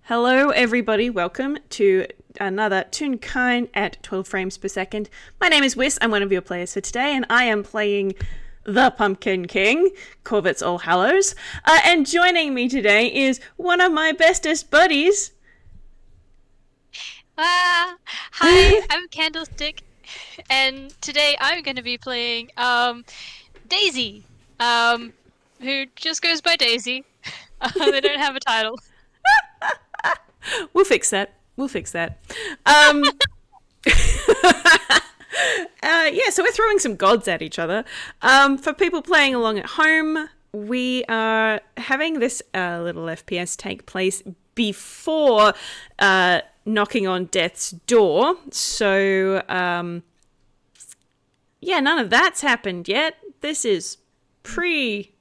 Hello, everybody. Welcome to another Toonkind at 12 frames per second. My name is Whis. I'm one of your players for today, and I am playing the Pumpkin King, Korvits All Hallows. And joining me today is one of my bestest buddies. Hi, I'm Candlestick, and today I'm going to be playing Daisy, who just goes by Daisy. They don't have a title. We'll fix that. So we're throwing some gods at each other. For people playing along at home, we are having this little FPS take place before knocking on death's door. So, none of that's happened yet. This is pre-trauma.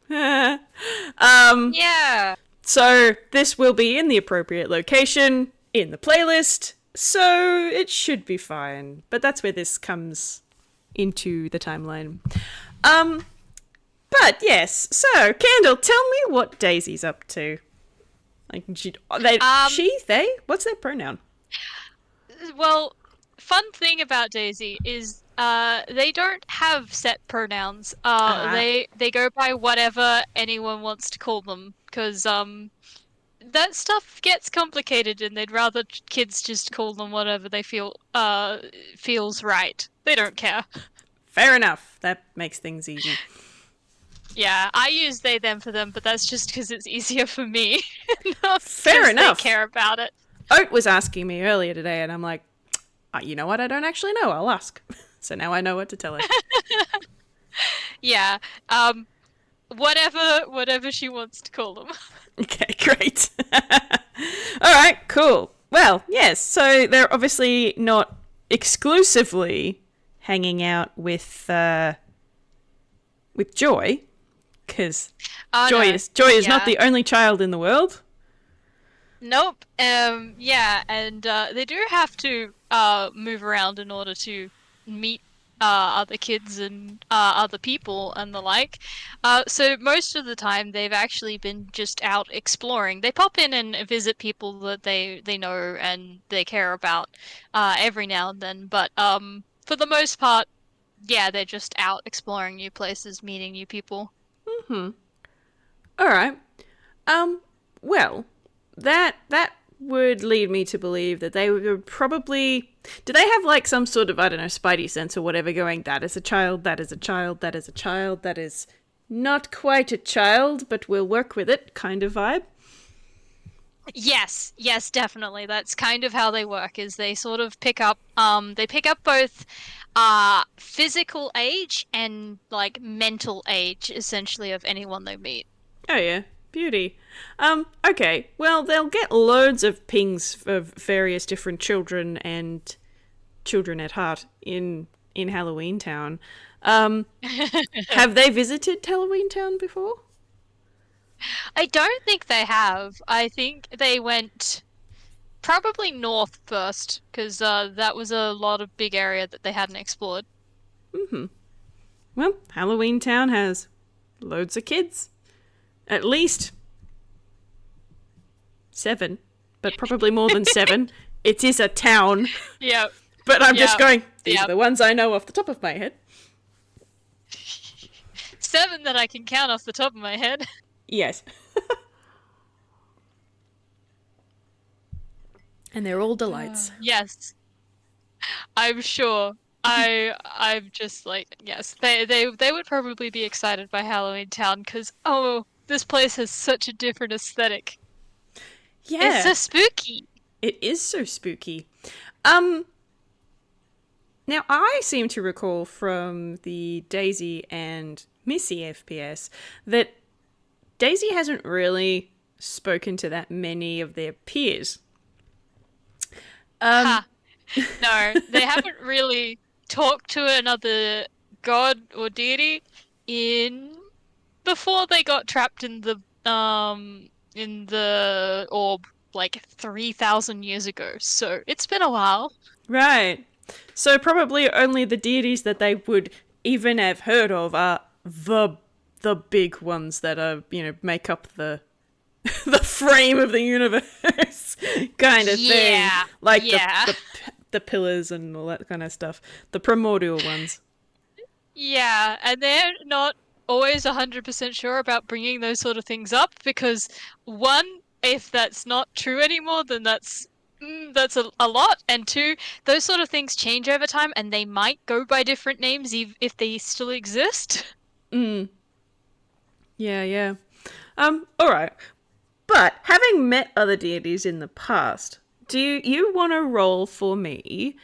Yeah. So this will be in the appropriate location, in the playlist, so it should be fine. But that's where this comes into the timeline. But yes, so, Candle, tell me what Daisy's up to. Like, they? What's their pronoun? Well, fun thing about Daisy is they don't have set pronouns. They go by whatever anyone wants to call them, because that stuff gets complicated, and they'd rather kids just call them whatever they feel feels right. They don't care. Fair enough. That makes things easy. Yeah, I use they them for them, but that's just because it's easier for me. Not Fair enough. They care about it. Oat was asking me earlier today, and I'm like, you know what? I don't actually know. I'll ask. So now I know what to tell her. Yeah. Whatever she wants to call them. Okay, great. All right, cool. Well, yes. So they're obviously not exclusively hanging out with Joy, because Joy is not the only child in the world. Nope. Yeah, and they do have to move around in order to meet other kids and other people and the like. So most of the time they've actually been just out exploring. They pop in and visit people that they know and they care about every now and then, but for the most part, yeah, they're just out exploring new places, meeting new people. Mm-hmm. All right. Well, that would lead me to believe that they would probably... Do they have, like, some sort of, I don't know, spidey sense or whatever going, that is a child, that is a child, that is a child, that is not quite a child, but we'll work with it kind of vibe? Yes, definitely. That's kind of how they work, is they sort of pick up both physical age and like mental age essentially of anyone they meet. Oh yeah, beauty. Okay, well, they'll get loads of pings of various different children and children at heart in Halloween Town. Have they visited Halloween Town before? I don't think they have. I think they went probably north first, because that was a lot of big area that they hadn't explored. Mm-hmm. Well, Halloween Town has loads of kids. At least 7, but probably more than 7. It is a town. Yeah. But I'm just going, these are the ones I know off the top of my head. 7 that I can count off the top of my head. Yes. And they're all delights. Yes. I'm sure. I'm just like, yes, they would probably be excited by Halloween Town, because this place has such a different aesthetic. Yeah. It's so spooky. It is so spooky. Now, I seem to recall from the Daisy and Missy FPS that Daisy hasn't really spoken to that many of their peers. No, they haven't really talked to another god or deity before they got trapped in the orb like 3,000 years ago. So it's been a while. Right. So probably only the deities that they would even have heard of are the big ones that are, make up the the frame of the universe kind of thing, Yeah, like yeah, the pillars and all that kind of stuff, the primordial ones. yeah. And they're not always 100% sure about bringing those sort of things up because one, if that's not true anymore, then that's a lot. And two, those sort of things change over time and they might go by different names if they still exist. Mm. Yeah, yeah. All right. But having met other deities in the past, do you want to roll for me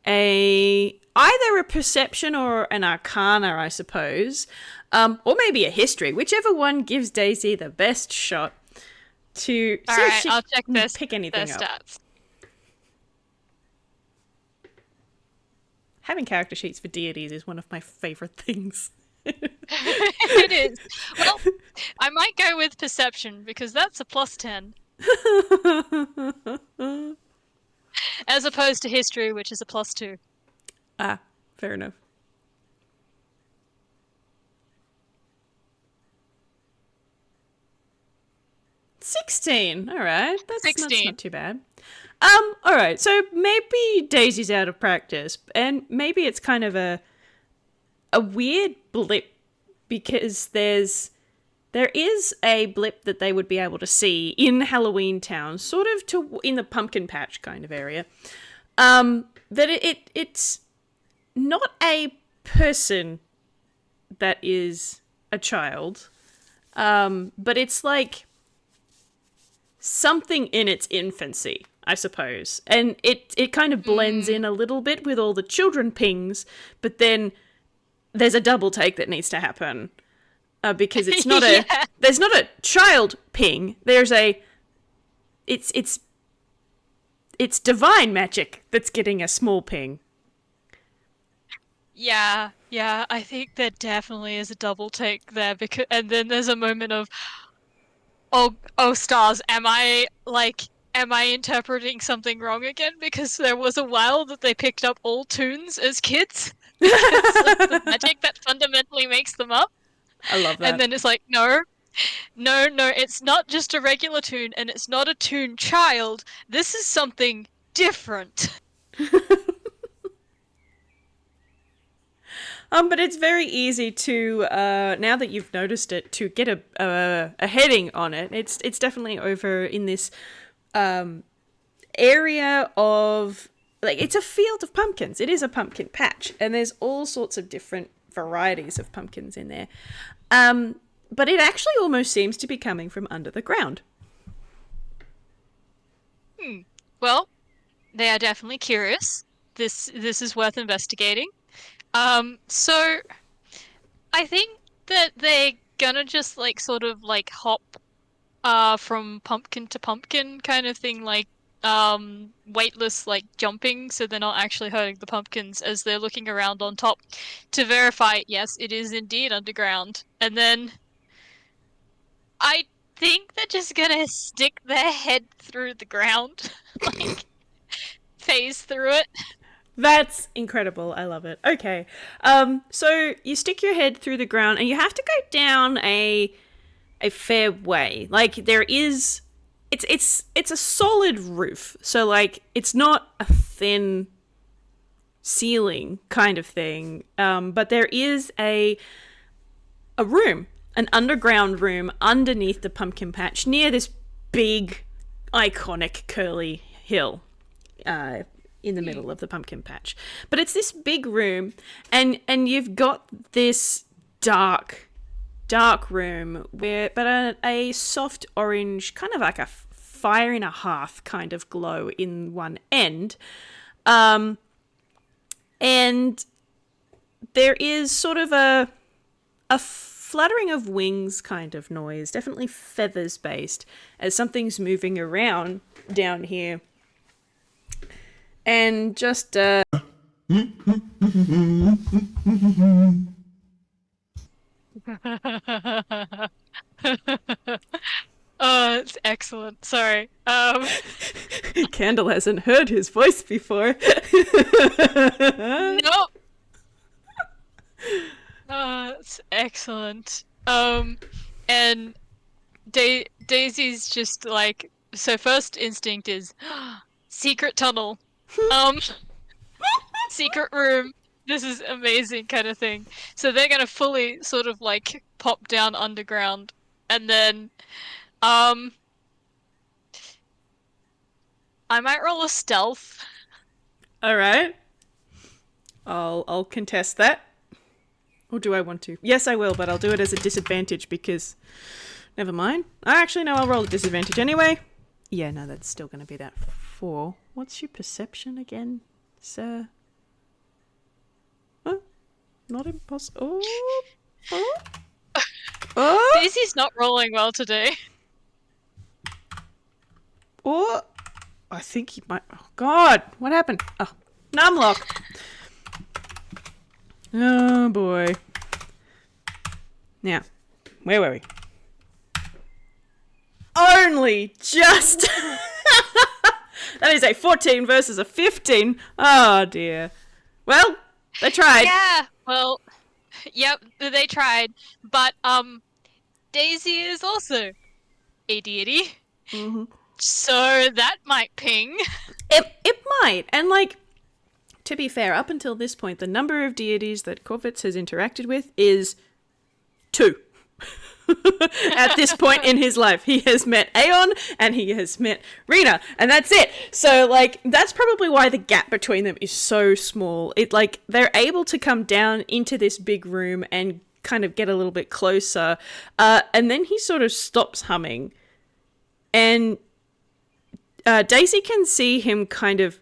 a either a perception or an arcana, I suppose, or maybe a history, whichever one gives Daisy the best shot to All see if right, she I'll check can pick their anything up. stats. Having character sheets for deities is one of my favorite things. It is. Well, I might go with perception because that's a +10, as opposed to history, which is a +2. Ah, fair enough. 16. All right. That's not 16. too bad. All right. So maybe Daisy's out of practice and maybe it's kind of a weird blip because there is a blip that they would be able to see in Halloween Town, sort of to in the pumpkin patch kind of area. That it's not a person that is a child, but it's like something in its infancy, I suppose. And it kind of blends in a little bit with all the children pings, but then there's a double take that needs to happen. Because it's not a Yeah. there's not a child ping. There's a it's divine magic that's getting a small ping. Yeah, yeah, I think there definitely is a double take there because and then there's a moment of oh stars, am I interpreting something wrong again? Because there was a while that they picked up all toons as kids because of the magic that fundamentally makes them up. I love And that. then it's like, no, no, no, it's not just a regular toon and it's not a toon child. This is something different. But it's very easy to now that you've noticed it to get a heading on it. It's definitely over in this area of like it's a field of pumpkins. It is a pumpkin patch, and there's all sorts of different varieties of pumpkins in there. But it actually almost seems to be coming from under the ground. Well, they are definitely curious. This is worth investigating. So I think that they're gonna just like sort of like hop from pumpkin to pumpkin kind of thing, like weightless like jumping, so they're not actually hurting the pumpkins as they're looking around on top to verify, yes, it is indeed underground. And then I think they're just gonna stick their head through the ground, like phase through it. That's incredible. I love it. Okay. So you stick your head through the ground and you have to go down a fair way. Like there is it's a solid roof. So like it's not a thin ceiling kind of thing. But there is a room, an underground room underneath the pumpkin patch near this big iconic curly hill. In the middle of the pumpkin patch. But it's this big room and you've got this dark room where a soft orange, kind of like a fire in a hearth kind of glow in one end. And there is sort of a fluttering of wings kind of noise, definitely feathers based, as something's moving around down here. And just Oh, it's excellent. Sorry. Candle hasn't heard his voice before. Nope. It's excellent. And Daisy's just like, so first instinct is secret tunnel, um, secret room. This is amazing kind of thing. So they're gonna fully sort of like pop down underground, and then um, I might roll a stealth. All right. I'll contest that. Or do I want to? Yes, I will, but I'll do it as a disadvantage because... Never mind. Actually, no, I'll roll a disadvantage anyway. Yeah, no, that's still going to be that 4. What's your perception again, sir? Oh, not impossible. Oh. Daisy's not rolling well today. Oh. I think he might... Oh, God. What happened? Oh, numlock. Oh, boy. Now, where were we? Only just... That is a 14 versus a 15. Oh, dear. Well, they tried. Yeah, well, yep, they tried. But, Daisy is also a deity. Mm-hmm. So that might ping. It might. And, like, to be fair, up until this point, the number of deities that Korvits has interacted with is 2. At this point in his life, he has met Aeon and he has met Rena, and that's it. So, like, that's probably why the gap between them is so small. It, like, they're able to come down into this big room and kind of get a little bit closer, and then he sort of stops humming, and Daisy can see him kind of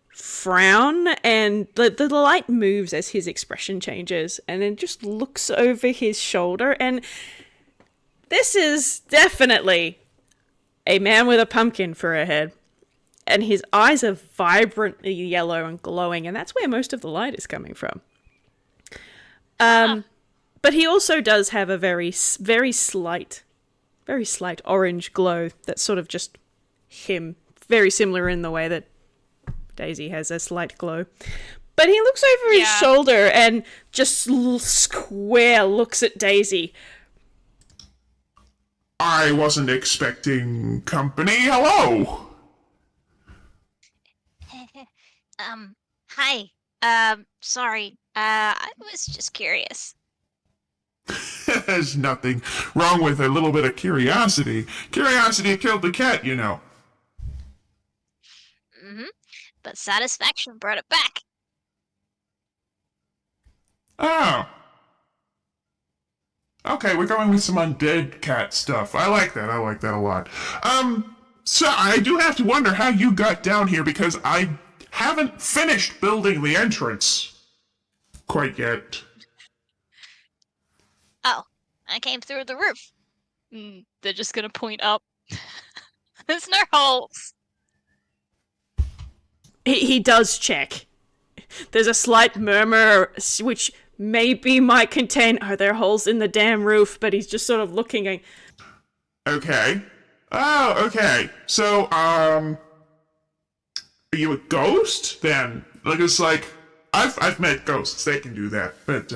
frown, and the light moves as his expression changes, and then just looks over his shoulder, and this is definitely a man with a pumpkin for a head. And his eyes are vibrantly yellow and glowing, and that's where most of the light is coming from. But he also does have a very slight orange glow that's sort of just him. Very similar in the way that Daisy has a slight glow. But he looks over his shoulder and just square looks at Daisy. I wasn't expecting company. Hello. Hi. Sorry. I was just curious. There's nothing wrong with a little bit of curiosity. Curiosity killed the cat, you know. But satisfaction brought it back. Oh. Okay, we're going with some undead cat stuff. I like that a lot. So I do have to wonder how you got down here because I haven't finished building the entrance quite yet. Oh, I came through the roof. They're just gonna point up. There's no holes. He does check. There's a slight murmur, which maybe might contain, are there holes in the damn roof? But he's just sort of looking. Okay. Oh, okay. So, are you a ghost then? Like, it's like, I've met ghosts, they can do that, but,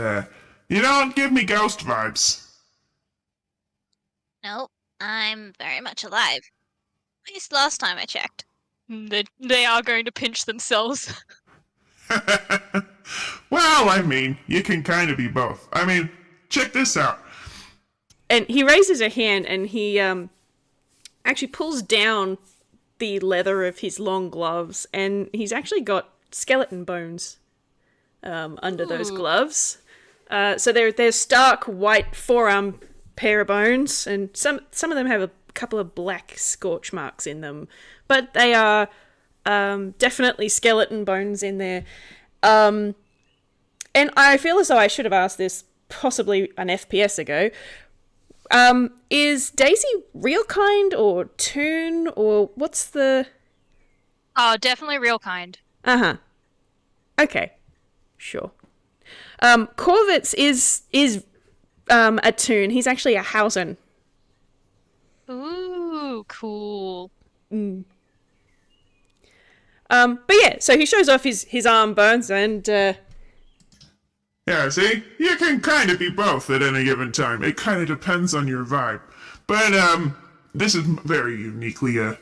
you don't give me ghost vibes. Nope, I'm very much alive. At least last time I checked. They are going to pinch themselves. Well, I mean, you can kind of be both. I mean, check this out. And he raises a hand and he actually pulls down the leather of his long gloves, and he's actually got skeleton bones under those gloves. So they're stark white forearm pair of bones, and some of them have a couple of black scorch marks in them, but they are definitely skeleton bones in there. And I feel as though I should have asked this possibly an FPS ago. Is Daisy real kind or Toon, or what's the... Oh, definitely real kind. Uh-huh. Okay. Sure. Korvits is a Toon. He's actually a Hausen. Ooh, cool. But yeah, so he shows off his arm bones and... Yeah, see? You can kind of be both at any given time. It kind of depends on your vibe. But, this is very uniquely a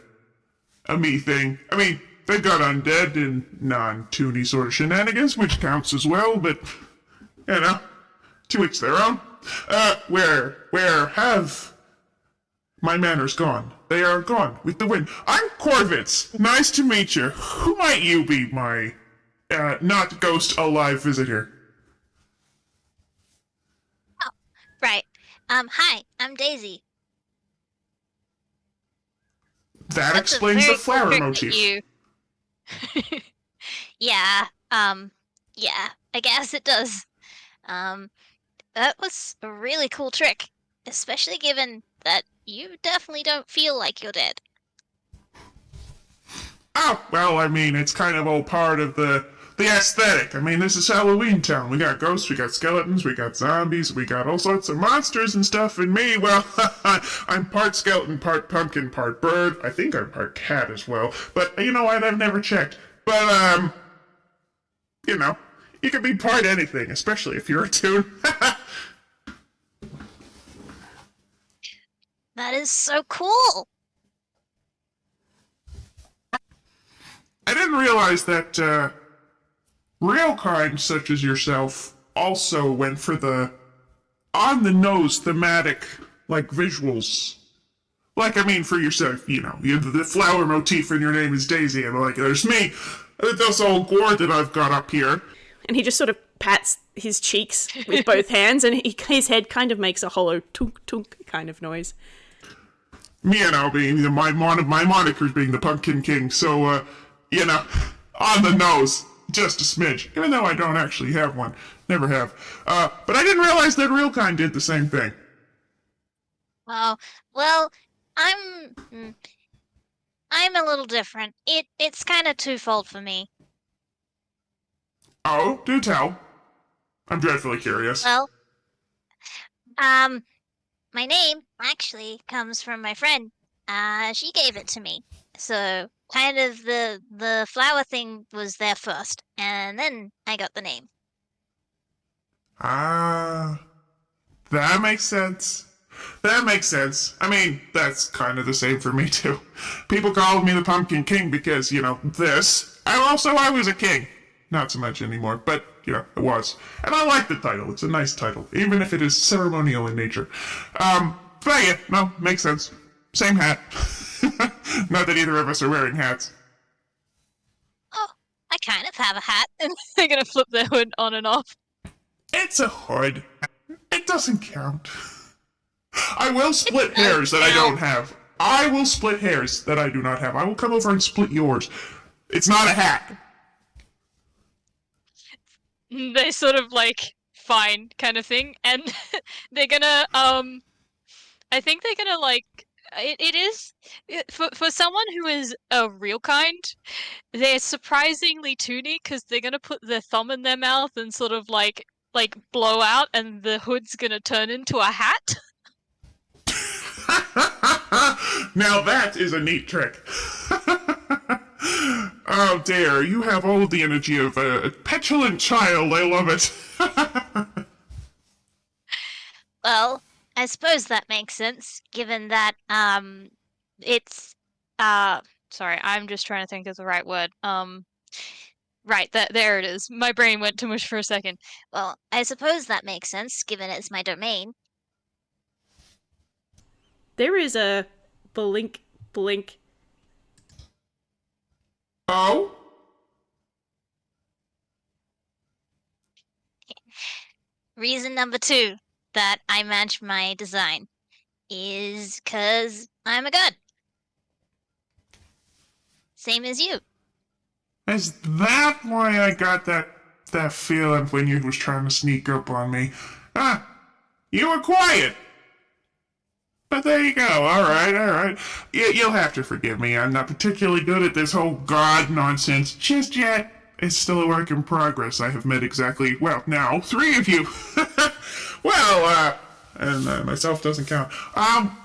me thing. I mean, they've got undead and non-toony sort of shenanigans, which counts as well, but, you know, to each their own. Where have my manners gone? They are gone with the wind. I'm Korvits. Nice to meet you. Who might you be, my, not ghost alive visitor? Right. Hi, I'm Daisy. That That's a explains very the flower cool trick motif. that you- Yeah, yeah, I guess it does. That was a really cool trick, especially given that you definitely don't feel like you're dead. Oh, well, I mean, it's kind of all part of the aesthetic. I mean, this is Halloween Town. We got ghosts, we got skeletons, we got zombies, we got all sorts of monsters and stuff. And me, well, I'm part skeleton, part pumpkin, part bird. I think I'm part cat as well. But you know what? I've never checked. But, you know, you can be part anything, especially if you're a toon. That is so cool! I didn't realize that, real kind such as yourself also went for the on-the-nose thematic, like, visuals. Like, I mean, for yourself, you know, you have the flower motif and your name is Daisy, and like, there's me, this old gourd that I've got up here. And he just sort of pats his cheeks with both hands, and his head kind of makes a hollow tunk tunk kind of noise. Me and I being my monikers being the Pumpkin King, so, you know, on the nose, just a smidge, even though I don't actually have one, never have. But I didn't realize that real kind did the same thing. Oh, well, I'm a little different. It's kind of twofold for me. Oh, do tell. I'm dreadfully curious. Well, my name actually comes from my friend. She gave it to me. So kind of the flower thing was there first, and then I got the name. Ah, that makes sense. That makes sense. I mean, that's kind of the same for me too. People called me the Pumpkin King because, you know, this. And also, I was a king. Not so much anymore, but, you know, it was. And I like the title. It's a nice title, even if it is ceremonial in nature. But yeah, no, makes sense. Same hat. Not that either of us are wearing hats. Oh, I kind of have a hat. And they're gonna flip their hood on and off. It's a hood. It doesn't count. I will split hairs that I don't have. I will split hairs that I do not have. I will come over and split yours. It's not a hat. They sort of like fine kind of thing, and they're gonna I think they're gonna like it is for someone who is a real kind, they're surprisingly toony because they're gonna put their thumb in their mouth and sort of like blow out, and the hood's gonna turn into a hat. Now that is a neat trick. Oh dear, you have all the energy of a petulant child. I love it. Well, I suppose that makes sense, given that it's Sorry, I'm just trying to think of the right word. Right, there it is. My brain went to mush for a second. well, I suppose that makes sense, given it's my domain. There is a blink, blink. Oh? Reason number 2 that I match my design is because I'm a god. Same as you. Is that why I got that feeling when you was trying to sneak up on me? Ah, you were quiet. But there you go. All right. You'll have to forgive me. I'm not particularly good at this whole god nonsense just yet. It's still a work in progress. I have met exactly, well, now 3 of you. Well, and myself doesn't count.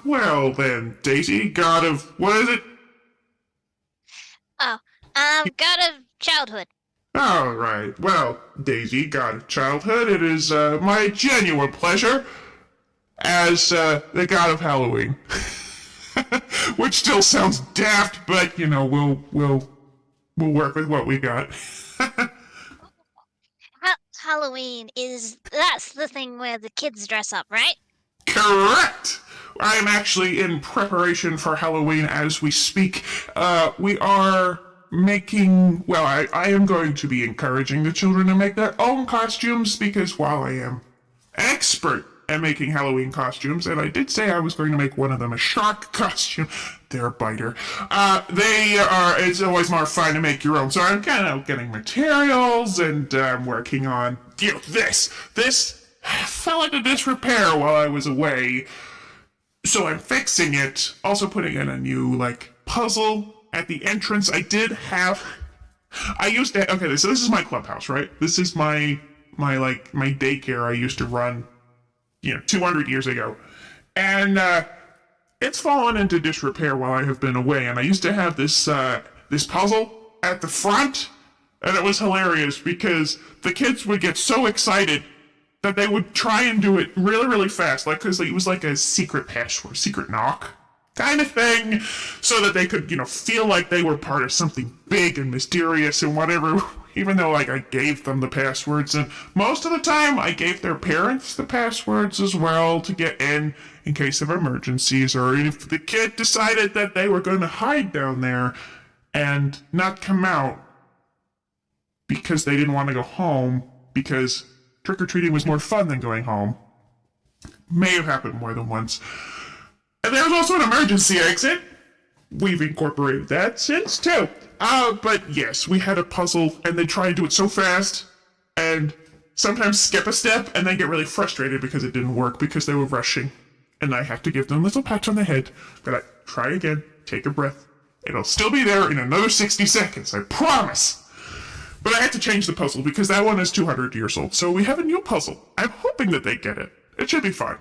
Well then, Daisy, god of, what is it? Oh, god of childhood. All right. Well, Daisy, god of childhood, it is my genuine pleasure as the god of Halloween. Which still sounds daft, but we'll work with what we got. Halloween that's the thing where the kids dress up, right? Correct! I am actually in preparation for Halloween as we speak. We are making, well, I am going to be encouraging the children to make their own costumes because while I am expert at making Halloween costumes, and I did say I was going to make one of them a shark costume, they're a biter. It's always more fun to make your own. So I'm kind of getting materials and I'm working on, this fell into disrepair while I was away. So I'm fixing it. Also putting in a new, puzzle at the entrance. Okay, so this is my clubhouse, right? This is my daycare I used to run, 200 years ago. And, it's fallen into disrepair while I have been away. And I used to have this puzzle at the front. And it was hilarious because the kids would get so excited that they would try and do it really, really fast, because it was like a secret password, secret knock kind of thing, so that they could, feel like they were part of something big and mysterious and whatever, even though, I gave them the passwords. And most of the time, I gave their parents the passwords as well to get in case of emergencies, or if the kid decided that they were going to hide down there and not come out because they didn't want to go home, because trick-or-treating was more fun than going home. May have happened more than once. And there's also an emergency exit. We've incorporated that since, too. But yes, we had a puzzle, and they try and do it so fast, and sometimes skip a step, and then get really frustrated because it didn't work, because they were rushing. And I have to give them little pats on the head. But I try again, take a breath. It'll still be there in another 60 seconds, I promise. But I had to change the puzzle because that one is 200 years old. So we have a new puzzle. I'm hoping that they get it. It should be fun.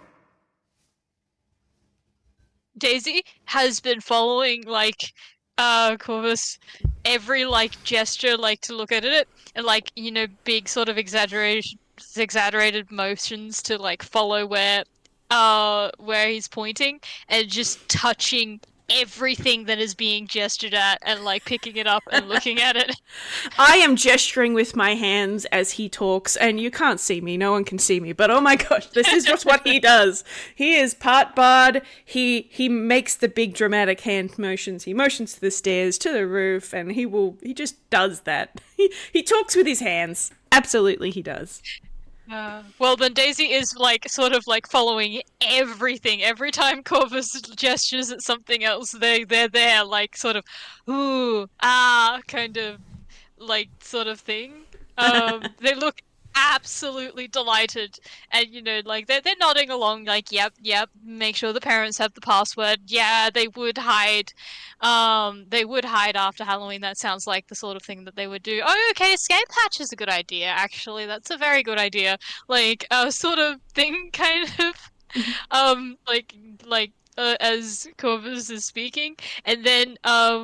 Daisy has been following Corvus every gesture to look at it, and big sort of exaggerated motions to follow where he's pointing, and just touching everything that is being gestured at and picking it up and looking at it. I am gesturing with my hands as he talks, and you can't see me, no one can see me, but oh my gosh, this is just what he does. He is part bard. He makes the big dramatic hand motions. He motions to the stairs, to the roof, and he just does that. He talks with his hands. Absolutely he does. Well, then Daisy is sort of following everything. Every time Corvus gestures at something else, they're there, sort of, ooh, kind of, sort of thing. They look absolutely delighted, and they're nodding along, yep, make sure the parents have the password. Yeah, they would hide after Halloween. That sounds like the sort of thing that they would do. Oh, okay, escape hatch is a good idea, actually. That's a very good idea. Sort of thing, kind of. As Corvus is speaking, and then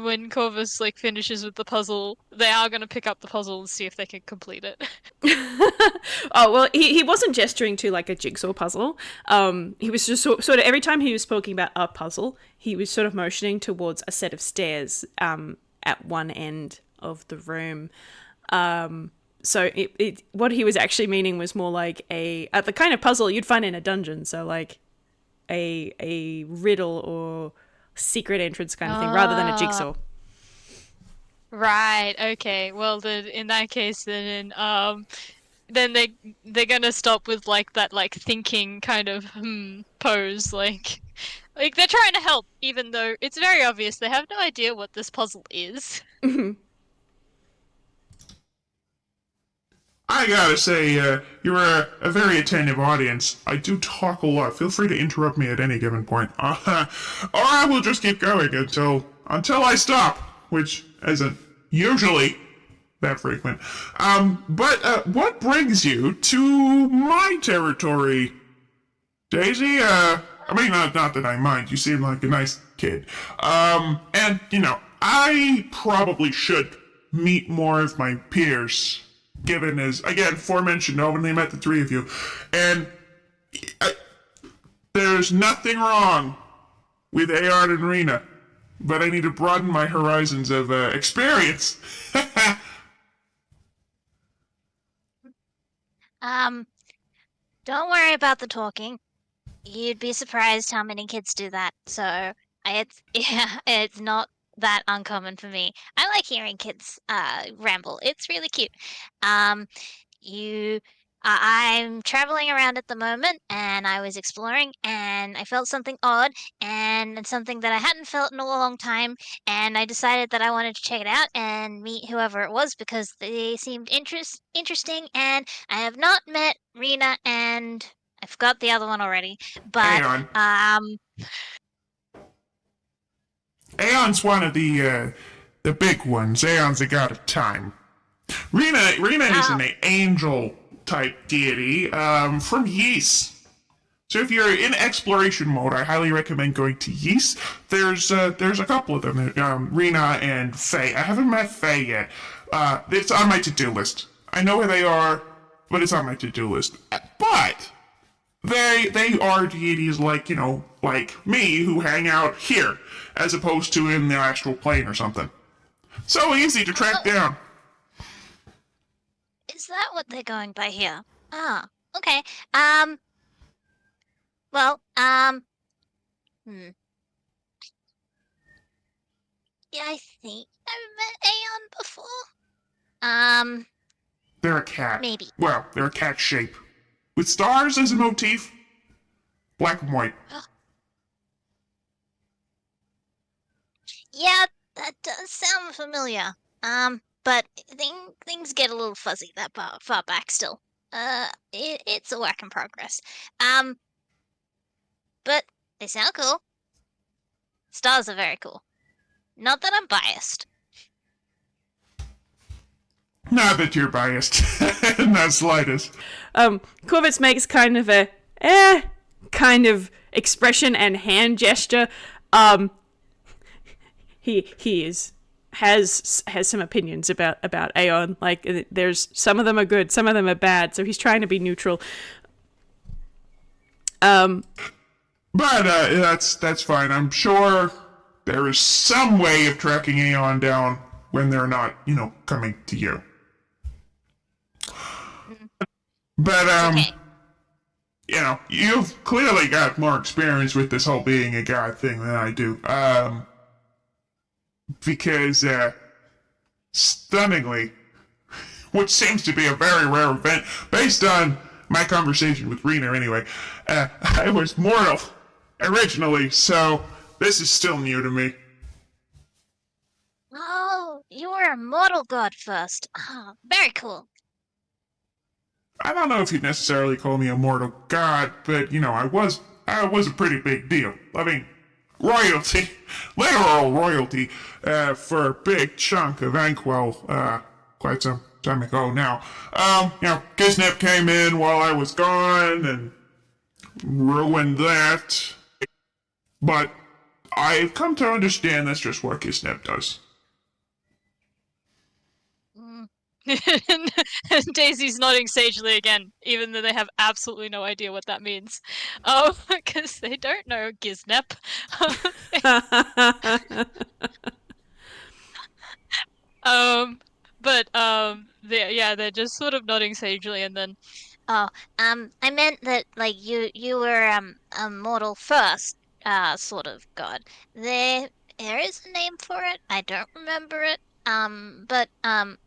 when Corvus finishes with the puzzle, they are going to pick up the puzzle and see if they can complete it. Oh, well, he wasn't gesturing to a jigsaw puzzle. He was just sort of, every time he was speaking about a puzzle, he was sort of motioning towards a set of stairs at one end of the room. So what he was actually meaning was more the kind of puzzle you'd find in a dungeon. So a riddle or secret entrance kind of thing, rather than a jigsaw. Right. Okay. Well, then in that case, then they're gonna stop with that thinking kind of pose, they're trying to help, even though it's very obvious they have no idea what this puzzle is. I gotta say, you're a very attentive audience. I do talk a lot. Feel free to interrupt me at any given point. Or I will just keep going until I stop, which isn't usually that frequent. But what brings you to my territory, Daisy? I mean, not that I mind. You seem like a nice kid. And, I probably should meet more of my peers, given as, again, aforementioned, I've only met the three of you. And there's nothing wrong with Aeon and Rena, but I need to broaden my horizons of experience. Um, don't worry about the talking. You'd be surprised how many kids do that. So it's yeah, it's not that uncommon for me. I like hearing kids ramble. It's really cute. Um, you I'm traveling around at the moment and I was exploring and I felt something odd and it's something that I hadn't felt in a long time and I decided that I wanted to check it out and meet whoever it was because they seemed interesting and I have not met Rena and I forgot the other one already, but Aeon. Aeon's one of the big ones. Aeon's a god of time. Rena is an angel type deity from Ys. So if you're in exploration mode, I highly recommend going to Ys. There's a couple of them, Rena and Faye. I haven't met Faye yet. It's on my to-do list. I know where they are, but it's on my to-do list. But they are deities like, like me who hang out here, as opposed to in the astral plane or something. So easy to track down. is that what they're going by here? Ah, okay. Well, hmm. Yeah, I think I've met Aeon before. They're a cat. Maybe. Well, they're a cat shape. With stars as a motif. Black and white. Yeah, that does sound familiar. But things get a little fuzzy that far back still. It's a work in progress. But they sound cool. Stars are very cool. Not that I'm biased. Not that you're biased. In the slightest. Korvits makes kind of a kind of expression and hand gesture. He has some opinions about Aeon. Like there's some of them are good, some of them are bad. So he's trying to be neutral. But that's fine. I'm sure there is some way of tracking Aeon down when they're not, coming to you. But Okay. You've clearly got more experience with this whole being a god thing than I do. Because stunningly, which seems to be a very rare event, based on my conversation with Rena anyway, I was mortal originally, so this is still new to me. Oh, you were a mortal god first. Ah, very cool. I don't know if you'd necessarily call me a mortal god, but I was a pretty big deal. I mean, royalty, literal royalty, for a big chunk of Ankwell, quite some time ago now. Kisnep came in while I was gone and ruined that. But I've come to understand that's just what Kisnep does. Daisy's nodding sagely again, even though they have absolutely no idea what that means. Because they don't know Giznep. They're just sort of nodding sagely, and then Oh, I meant that like you were a mortal first, sort of god. There is a name for it. I don't remember it. But I'm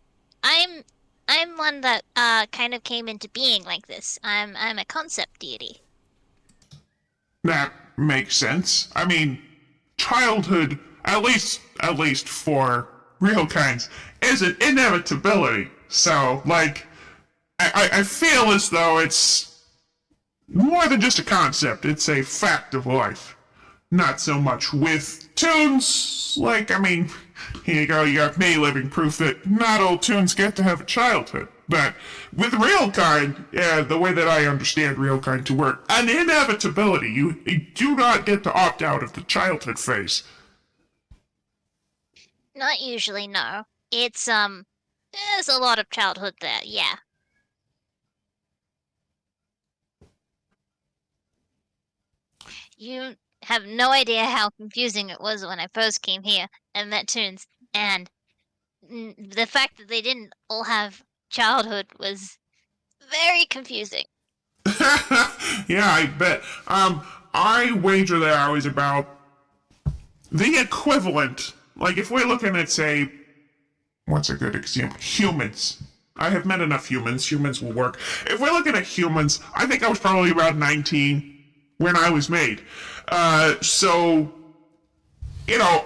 I'm one that kind of came into being like this. I'm a concept deity. That makes sense. I mean, childhood, at least for real kinds, is an inevitability. So, like, I feel as though it's more than just a concept. It's a fact of life. Not so much with tunes. Like, I mean, here you go, you got me living proof that not all tunes get to have a childhood. But with real kind, yeah, the way that I understand real kind to work, an inevitability. You do not get to opt out of the childhood phase. Not usually, no. It's there's a lot of childhood there, yeah. You have no idea how confusing it was when I first came here and met Toons, and the fact that they didn't all have childhood was very confusing. Yeah, I bet. I wager that I was about the equivalent. Like, if we're looking at, say, what's a good example? Humans. I have met enough humans. Humans will work. If we're looking at humans, I think I was probably about 19 when I was made. So, you know,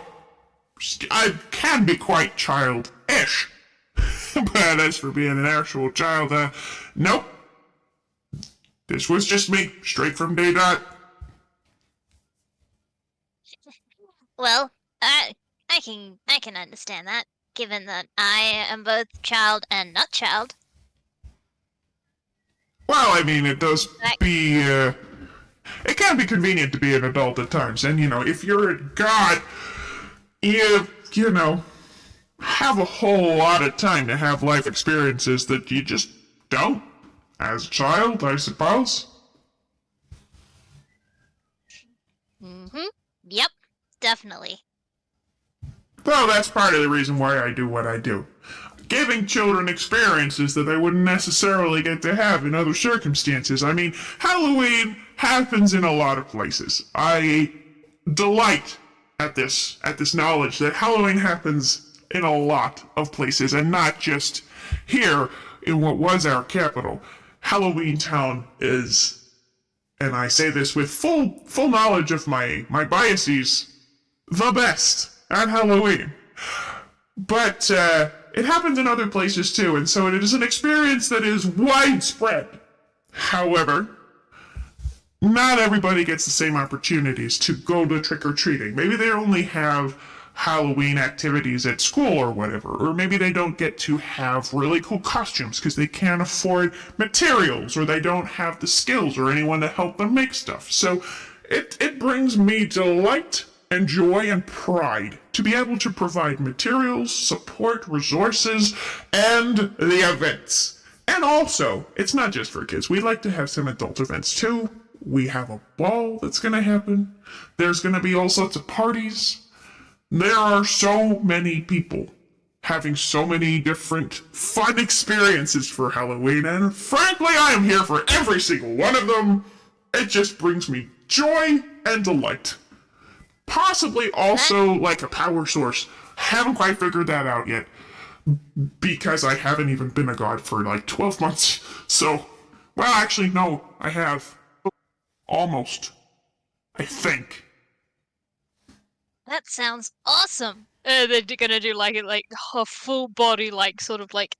I can be quite childish. But as for being an actual child, nope. This was just me, straight from day dot. Well, I can understand that, given that I am both child and not child. Well, I mean, it does Right. be, it can be convenient to be an adult at times. And, you know, if you're a god, you know, have a whole lot of time to have life experiences that you just don't as a child, I suppose. Yep, definitely. Though that's part of the reason why I do what I do. Giving children experiences that they wouldn't necessarily get to have in other circumstances. I mean, Halloween happens in a lot of places. I delight at this knowledge that Halloween happens in a lot of places and not just here in what was our capital. Halloween Town is, and I say this with full knowledge of my biases, the best at Halloween. But it happens in other places too, and so it is an experience that is widespread. However, not everybody gets the same opportunities to go to trick-or-treating. Maybe they only have Halloween activities at school or whatever, or maybe they don't get to have really cool costumes because they can't afford materials, or they don't have the skills or anyone to help them make stuff. So it brings me delight and joy and pride to be able to provide materials, support, resources, and the events. And also, it's not just for kids. We like to have some adult events too. We have a ball that's going to happen. There's going to be all sorts of parties. There are so many people having so many different fun experiences for Halloween, and frankly, I am here for every single one of them. It just brings me joy and delight. Possibly also like a power source. Haven't quite figured that out yet. Because I haven't even been a god for like 12 months. So, well, actually, no, I have. Almost. I think. That sounds awesome. They're gonna do like a full body, like sort of like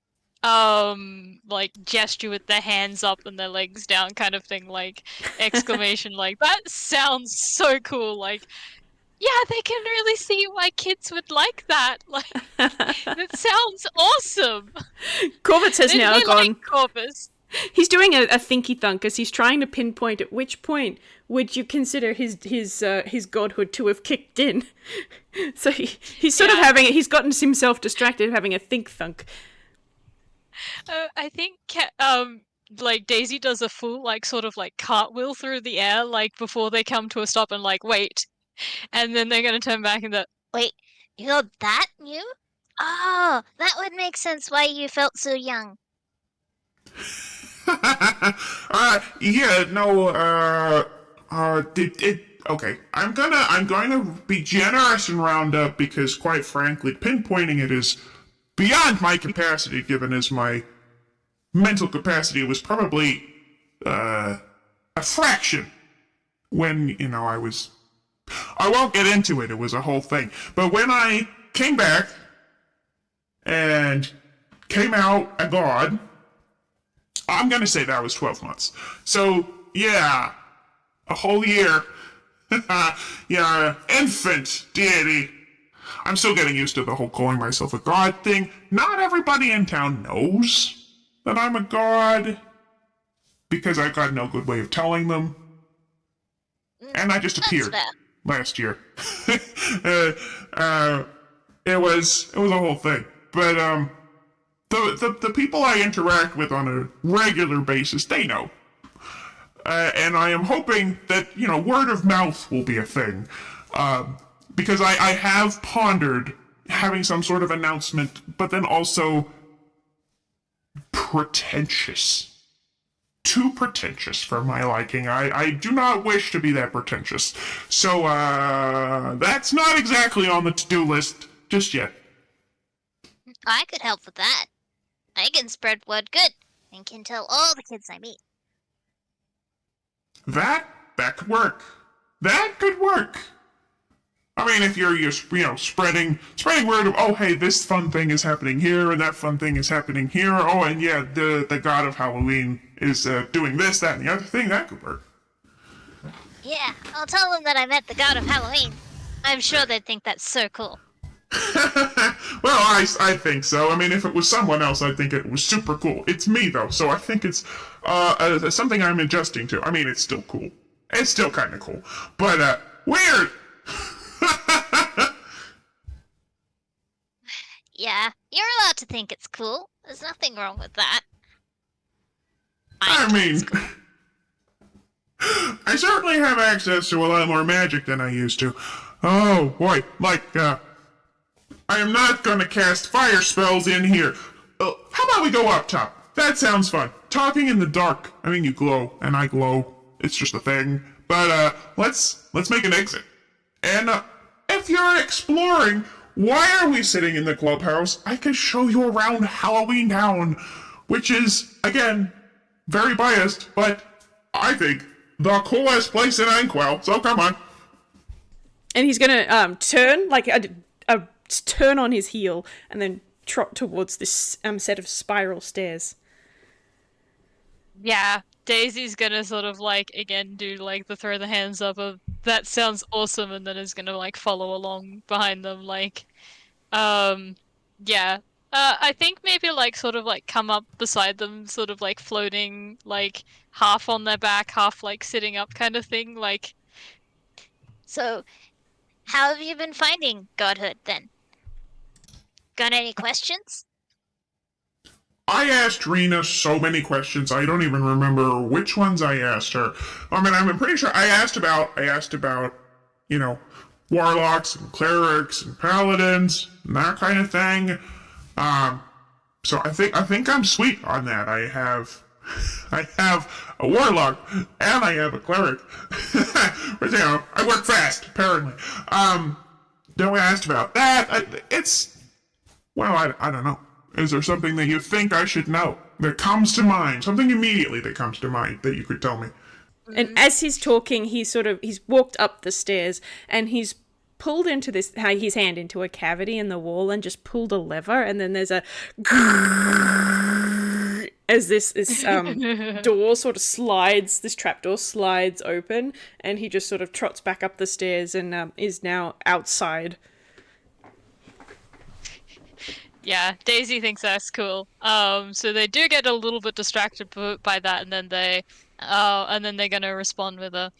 gesture with their hands up and their legs down kind of thing, like exclamation. Like, that sounds so cool. Like, yeah, they can really see why kids would like that. Like, that sounds awesome. Korvits has now They gone. like Corvus. He's doing a thinky thunk as he's trying to pinpoint at which point would you consider his godhood to have kicked in. So he's sort of having he's gotten himself distracted having a think thunk. I think like Daisy does a full like sort of like cartwheel through the air like before they come to a stop and like wait, and then they're gonna turn back and Wait, you're that new? Oh, that would make sense why you felt so young. Yeah, no, okay. I'm going to be generous and round up because, quite frankly, pinpointing it is beyond my capacity, given as my mental capacity was probably, a fraction when, you know, I won't get into it, it was a whole thing. But when I came back and came out a god, I'm gonna say that was 12 months. So, yeah, a whole year. Yeah, infant deity. I'm still getting used to the whole calling myself a god thing. Not everybody in town knows that I'm a god, because I got no good way of telling them. And I just appeared last year. It was a whole thing. But, the people I interact with on a regular basis, they know. and I am hoping that, word of mouth will be a thing. Because I have pondered having some sort of announcement, but then also pretentious. Too pretentious for my liking. I do not wish to be that pretentious. So, that's not exactly on the to-do list just yet. I could help with that. I can spread word good and can tell all the kids I meet. That could work. That could work. I mean, if you're spreading word of, oh, hey, this fun thing is happening here, and that fun thing is happening here. Oh, and yeah, the god of Halloween is doing this, that, and the other thing. That could work. Yeah, I'll tell them that I met the god of Halloween. I'm sure they'd think that's so cool. Well, I think so. I mean, if it was someone else, I'd think it was super cool. It's me, though, so I think it's something I'm adjusting to. I mean, it's still cool. It's still kind of cool. But, weird! Yeah, you're allowed to think it's cool. There's nothing wrong with that. I mean, I certainly have access to a lot more magic than I used to. Oh, boy. I am not gonna cast fire spells in here. How about we go up top? That sounds fun. Talking in the dark. I mean, you glow, and I glow. It's just a thing. But, let's make an exit. And, if you're exploring, why are we sitting in the clubhouse? I can show you around Halloween Town, which is, again, very biased, but I think the coolest place in Anquell, so come on. And he's gonna turn, like a turn on his heel, and then trot towards this set of spiral stairs. Yeah, Daisy's gonna sort of like again do like the throw the hands up of that sounds awesome, and then is gonna like follow along behind them, like, yeah. I think maybe like sort of like come up beside them, sort of like floating, like half on their back, half like sitting up, kind of thing, like. So, how have you been finding godhood then? Got any questions? I asked Rena so many questions, I don't even remember which ones I asked her. I mean, I'm pretty sure I asked about, warlocks and clerics and paladins and that kind of thing. So I think I'm sweet on that. I have a warlock and I have a cleric. But, I work fast, apparently. Then we asked about that. I don't know. Is there something that you think I should know that comes to mind? Something immediately that comes to mind that you could tell me? And as he's talking, he's walked up the stairs and he's pulled into his hand into a cavity in the wall and just pulled a lever, and then there's a as this door sort of slides, this trapdoor slides open, and he just sort of trots back up the stairs and is now outside. Yeah, Daisy thinks that's cool. So they do get a little bit distracted by that, and then they're gonna respond with a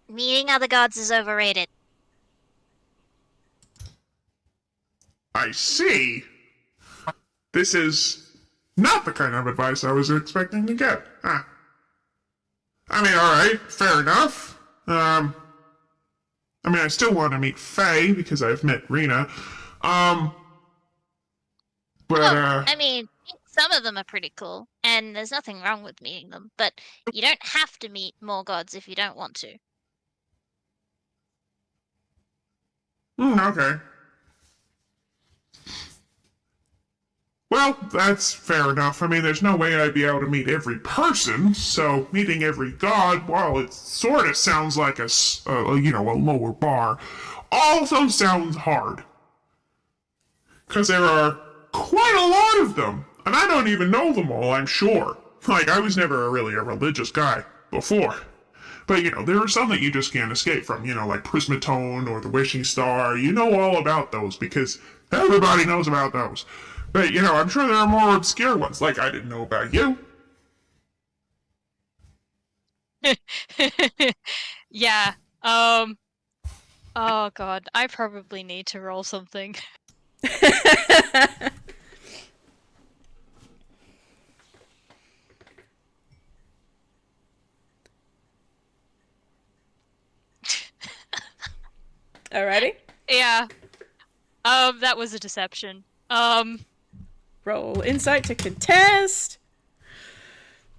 Meeting other gods is overrated. I see. This is not the kind of advice I was expecting to get. Huh. I mean, alright, fair enough. I still want to meet Faye because I've met Rena. Some of them are pretty cool, and there's nothing wrong with meeting them, but you don't have to meet more gods if you don't want to. Okay. Well, that's fair enough. I mean, there's no way I'd be able to meet every person, so meeting every god, well, it sort of sounds like a lower bar, also sounds hard. Because there are quite a lot of them, and I don't even know them all, I'm sure. Like, I was never really a religious guy before. But, there are some that you just can't escape from, like Prismatone or the Wishing Star. You know all about those because everybody knows about those. But, I'm sure there are more obscure ones, like I didn't know about you. yeah. Oh god, I probably need to roll something. That was a deception. Roll insight to contest.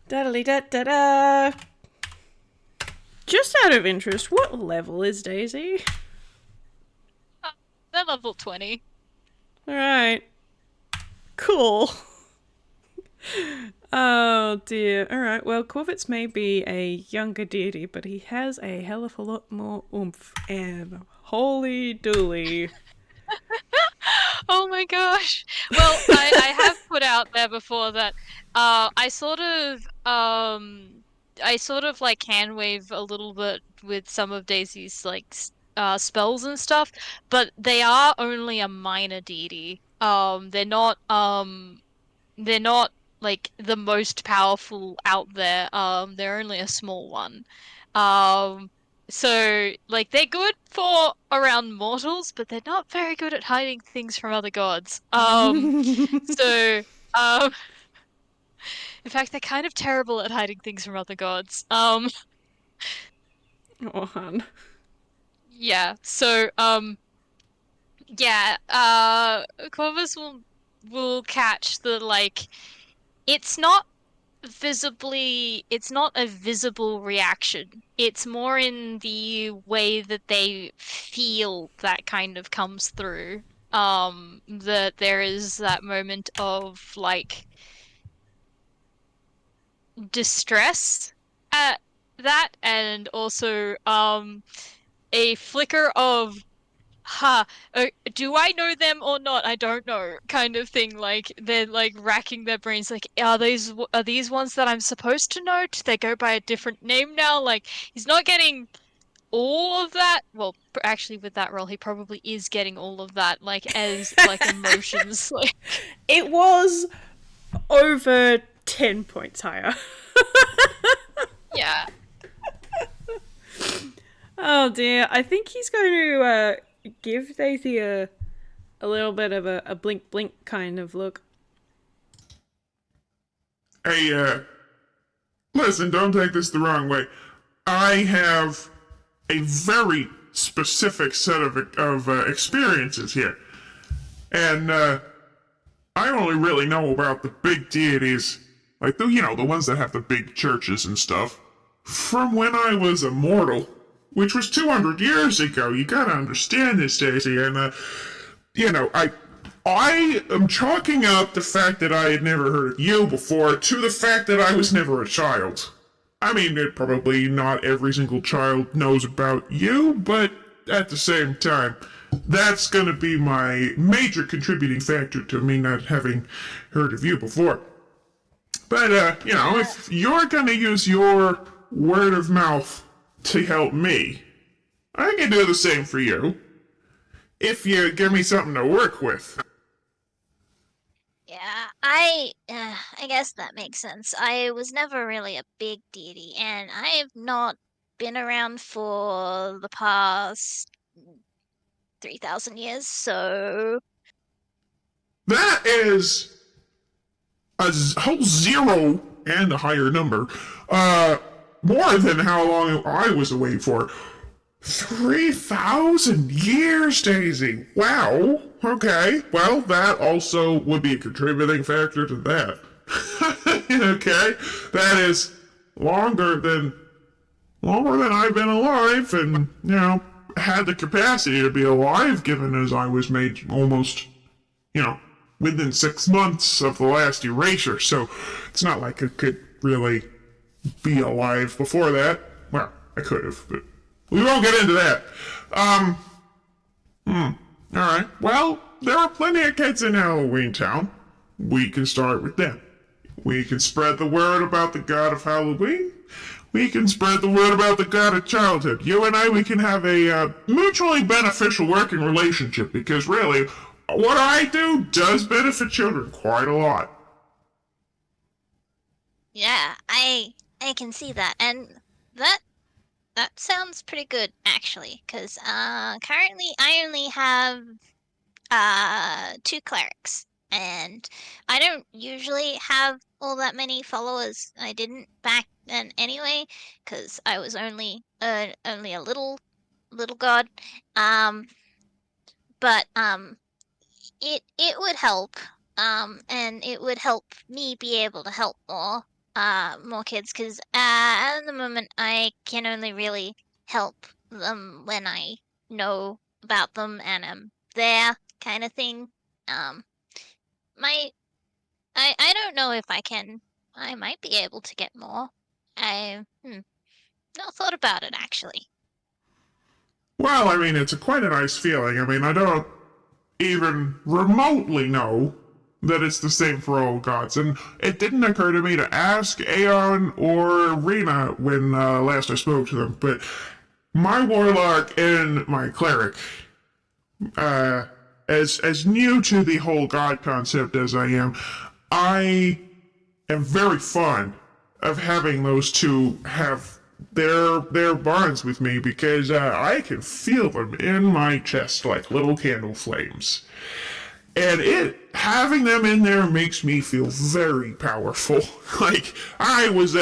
Da da da da. Just out of interest, what level is Daisy? They're level 20. Alright. Cool. Oh dear. Alright, well, Korvits may be a younger deity, but he has a hell of a lot more oomph. And holy dooly. Oh my gosh. Well, I have put out there before that I sort of like hand wave a little bit with some of Daisy's like spells and stuff, but they are only a minor deity. They're not like the most powerful out there. They're only a small one. Um, so like they're good for around mortals, but they're not very good at hiding things from other gods. So um, in fact, they're kind of terrible at hiding things from other gods. Oh, hun. Yeah. So yeah. Corvus will catch the like. It's not it's not a visible reaction. It's more in the way that they feel that kind of comes through. That there is that moment of like distress at that, and also a flicker of ha, do I know them or not? I don't know, kind of thing. Like they're like racking their brains, like are these ones that I'm supposed to know? Do they go by a different name now? Like he's not getting all of that. Well, actually, with that role, he probably is getting all of that, like as like emotions. Like It was over 10 points higher. yeah, Oh dear. I think he's going to give Daisy a little bit of a blink blink kind of look. Hey, listen, don't take this the wrong way. I have a very specific set of experiences here. And, I only really know about the big deities, like the ones that have the big churches and stuff, from when I was a mortal, which was 200 years ago. You gotta understand this, Daisy, and, I am chalking up the fact that I had never heard of you before to the fact that I was never a child. I mean, probably not every single child knows about you, but at the same time, that's gonna be my major contributing factor to me not having heard of you before. But, if you're gonna use your word of mouth to help me, I can do the same for you. If you give me something to work with. Yeah, I guess that makes sense. I was never really a big deity, and I've not been around for the past 3,000 years, so That is a whole zero and a higher number. More than how long I was away for. 3,000 years, Daisy. Wow. Okay. Well, that also would be a contributing factor to that. Okay. That is longer than I've been alive and, had the capacity to be alive given as I was made almost, within 6 months of the last erasure. So it's not like I could really be alive before that. Well, I could have, but we won't get into that. Alright. Well, there are plenty of kids in Halloween Town. We can start with them. We can spread the word about the god of Halloween. We can spread the word about the god of childhood. You and I, we can have a mutually beneficial working relationship because really, what I do does benefit children quite a lot. yeah, I can see that, and that that sounds pretty good actually, because currently I only have two clerics, and I don't usually have all that many followers. I didn't back then anyway, because I was only a little god. Um, but it would help. And it would help me be able to help more kids, because at the moment I can only really help them when I know about them and am there, kind of thing. Um, my I don't know if I can. I might be able to get more. I not thought about it actually. Well, I mean, it's quite a nice feeling. I mean, I don't even remotely know that it's the same for all gods, and it didn't occur to me to ask Aeon or Rena when last I spoke to them, but my warlock and my cleric, as new to the whole god concept as I am very fond of having those two have their bonds with me because I can feel them in my chest like little candle flames. And having them in there makes me feel very powerful. Like, I was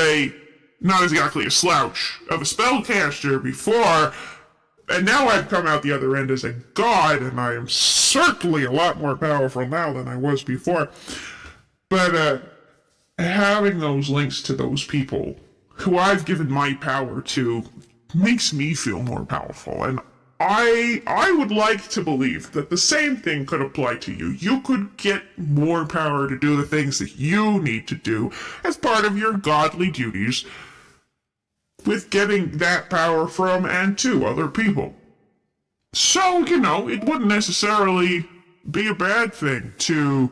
not exactly a slouch of a spellcaster before, and now I've come out the other end as a god, and I am certainly a lot more powerful now than I was before. But, having those links to those people who I've given my power to makes me feel more powerful, and I would like to believe that the same thing could apply to you. You could get more power to do the things that you need to do as part of your godly duties with getting that power from and to other people. So, it wouldn't necessarily be a bad thing to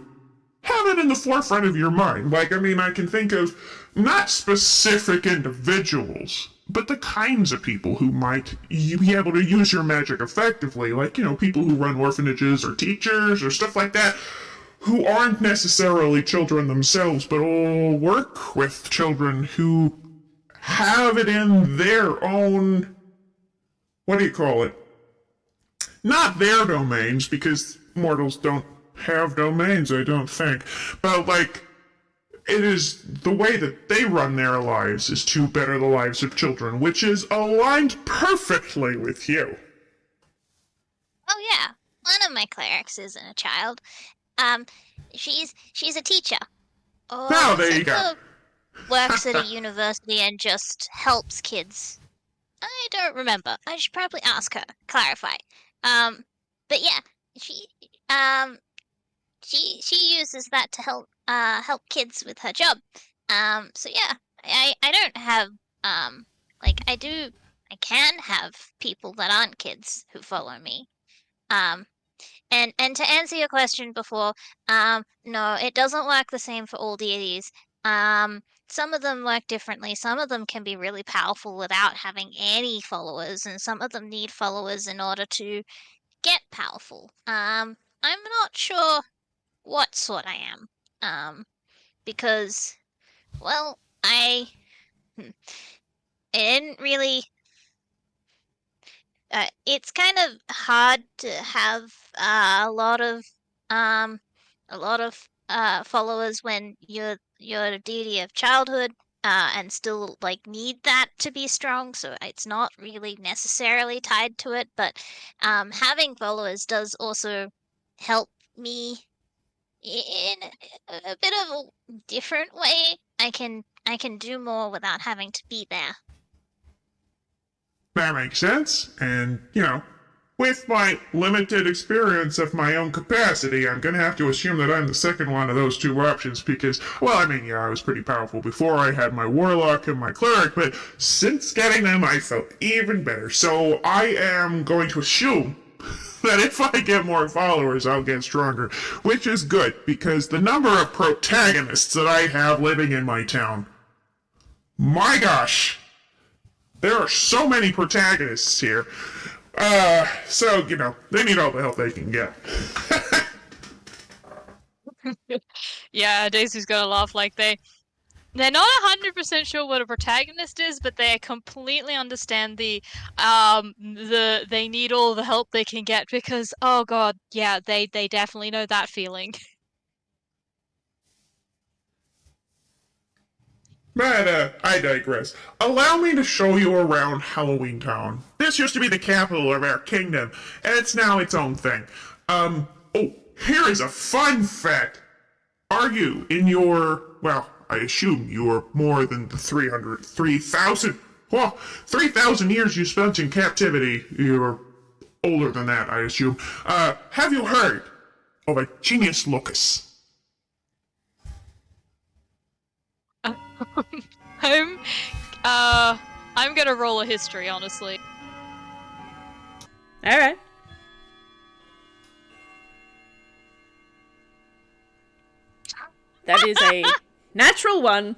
have it in the forefront of your mind. Like, I mean, I can think of not specific individuals, but the kinds of people who might be able to use your magic effectively. Like, people who run orphanages or teachers or stuff like that, who aren't necessarily children themselves, but all work with children who have it in their own, what do you call it? Not their domains, because mortals don't have domains, I don't think. But, it is the way that they run their lives is to better the lives of children, which is aligned perfectly with you. Oh yeah, one of my clerics isn't a child. Um, she's a teacher. Now, there you go. Also works at a university and just helps kids. I don't remember. I should probably ask her, clarify. But yeah, she um she uses that to help kids with her job. So yeah, I don't have I can have people that aren't kids who follow me. Um, and to answer your question before, no, it doesn't work the same for all deities. Some of them work differently. Some of them can be really powerful without having any followers, and some of them need followers in order to get powerful. I'm not sure what sort I am. Because, well, I didn't really. It's kind of hard to have a lot of um, followers when you're a deity of childhood. And still need that to be strong, so it's not really necessarily tied to it. But having followers does also help me in a bit of a different way. I can do more without having to be there. That makes sense, and, with my limited experience of my own capacity, I'm gonna have to assume that I'm the second one of those two options because, well, I mean, yeah, I was pretty powerful before I had my warlock and my cleric, but since getting them, I felt even better. So I am going to assume that if I get more followers, I'll get stronger, which is good because the number of protagonists that I have living in my town, my gosh, there are so many protagonists here. So, they need all the help they can get. Yeah, Daisy's gonna laugh they're not 100% sure what a protagonist is, but they completely understand the they need all the help they can get because oh god, yeah, they definitely know that feeling. But, I digress. Allow me to show you around Halloween Town. This used to be the capital of our kingdom, and it's now its own thing. Oh, Here is a fun fact. Are you in your, well, I assume you're more than the 3,000, well, 3,000 years you spent in captivity. You're older than that, I assume. Have you heard of a genius locus? I'm uh I'm gonna roll a history, honestly. All right. That is a natural one.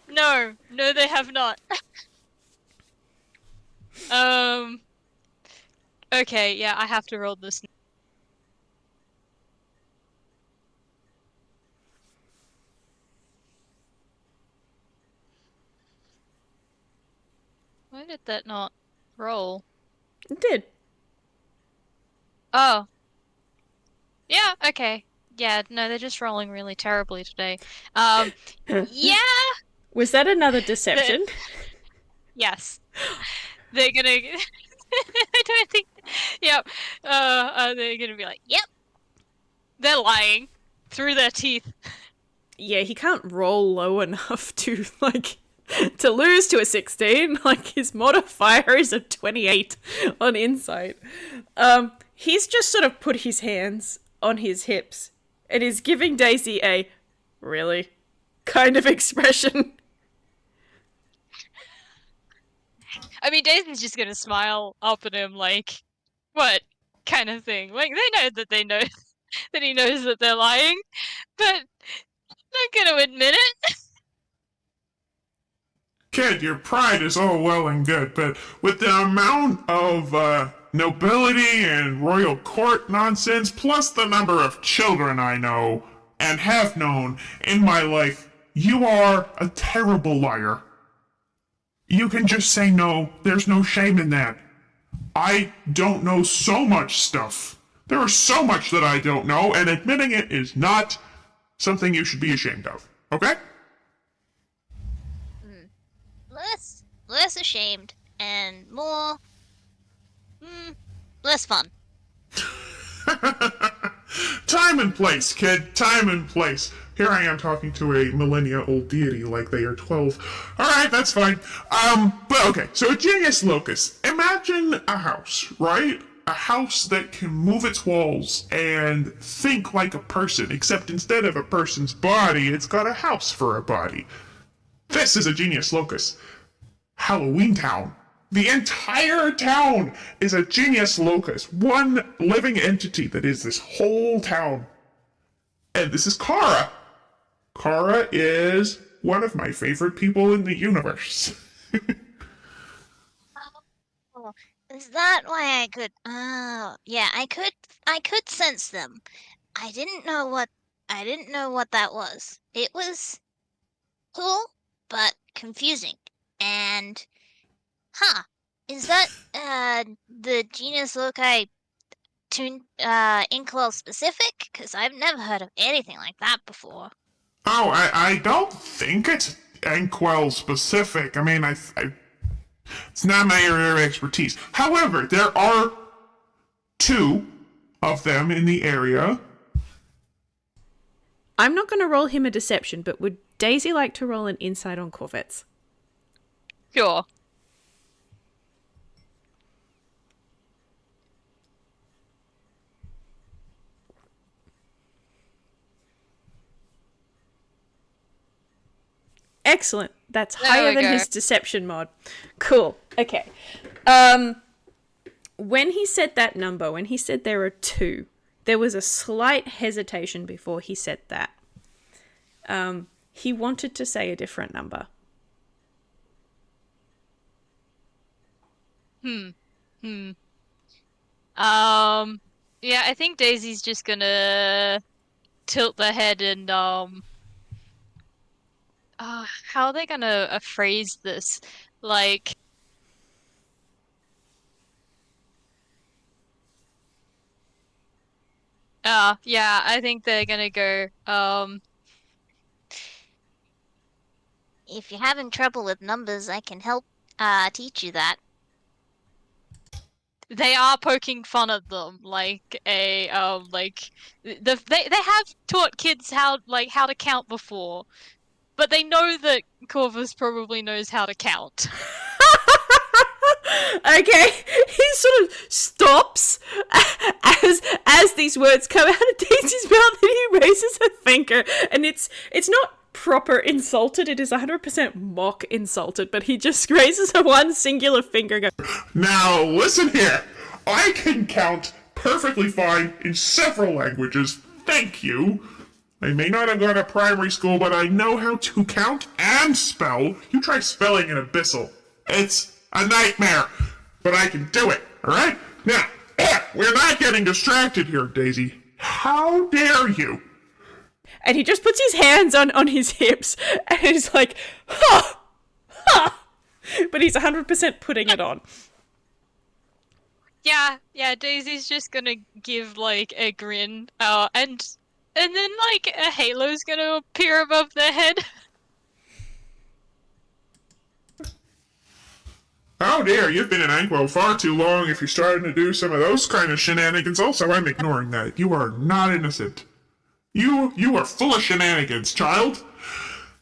No, they have not. um okay, yeah, I have to roll this. Why did that not roll? It did. Oh. Yeah, okay. Yeah, no, they're just rolling really terribly today. Yeah, Was that another the, deception? yes. They're gonna I don't think yep. They're gonna be like, yep, they're lying through their teeth. Yeah, he can't roll low enough to, like, to lose to a 16. Like, his modifier is a 28 on insight. He's just sort of put his hands on his hips and is giving Daisy a really kind of expression. I mean, Daisy's just gonna smile up at him like, what kind of thing? Like, they know that he knows that they're lying, but they're gonna admit it. Kid, your pride is all well and good, but with the amount of nobility and royal court nonsense, plus the number of children I know and have known in my life, you are a terrible liar. You can just say no. There's no shame in that. I don't know so much stuff. There is so much that I don't know, and admitting it is not something you should be ashamed of. Okay? Less ashamed and more, less fun. Time and place, kid. Time and place. Here I am talking to a millennia old deity like they are 12. Alright, that's fine. But okay, so a genius locus. Imagine a house, right? A house that can move its walls and think like a person, except instead of a person's body, it's got a house for a body. This is a genius locus. Halloween Town. The entire town is a genius locus. One living entity that is this whole town. And this is Kara. Kara is one of my favorite people in the universe. Oh, is that why I could? Oh, yeah, I could sense them. I didn't know what that was. It was cool, but confusing. And, huh, is that, the genus loci Inkwell specific? Because I've never heard of anything like that before. Oh, I don't think it's Anquel specific. I mean, it's not my area of expertise. However, there are two of them in the area. I'm not going to roll him a deception, but would Daisy like to roll an insight on Korvits? Sure. Excellent. That's There higher we than go. his deception mod. Cool. Okay. When he said that number, when he said there are two, there was a slight hesitation before he said that. He wanted to say a different number. Yeah, I think Daisy's just gonna tilt their head and how are they gonna phrase this? Like, yeah, I think they're gonna go, If you're having trouble with numbers, I can help teach you that. they are poking fun at them, like they have taught kids how to count before, but they know that Corvus probably knows how to count. Okay, he sort of stops as these words come out of Daisy's mouth, and he raises a finger, and it's not proper insulted, it is 100% mock insulted, but he just raises a one singular finger and goes, Now, listen here. I can count perfectly fine in several languages. Thank you. I may not have gone to primary school, but I know how to count and spell. You try spelling in Abyssal. It's a nightmare, but I can do it, alright? Now, we're not getting distracted here, Daisy. How dare you? and he just puts his hands on his hips, and he's like, ha! Ha! But he's 100% putting it on. Yeah, Daisy's just gonna give, like, a grin, and then, like, a halo's gonna appear above their head. Oh dear, you've been in Anquo far too long if you're starting to do some of those kind of shenanigans. Also, I'm ignoring that. You are not innocent. You are full of shenanigans, child.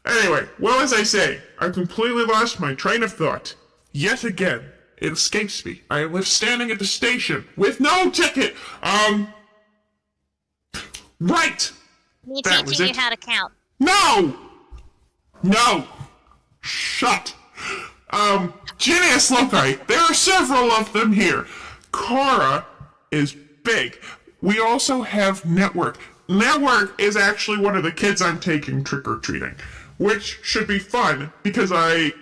Anyway, well, as I say, I completely lost my train of thought. Yet again, it escapes me. I am left standing at the station with no ticket. Right. Me That was teaching you it. how to count. No! No! Shut! Genius Loci, there are several of them here. Kara is big. We also have Network. Network is actually one of the kids I'm taking trick-or-treating, which should be fun, because I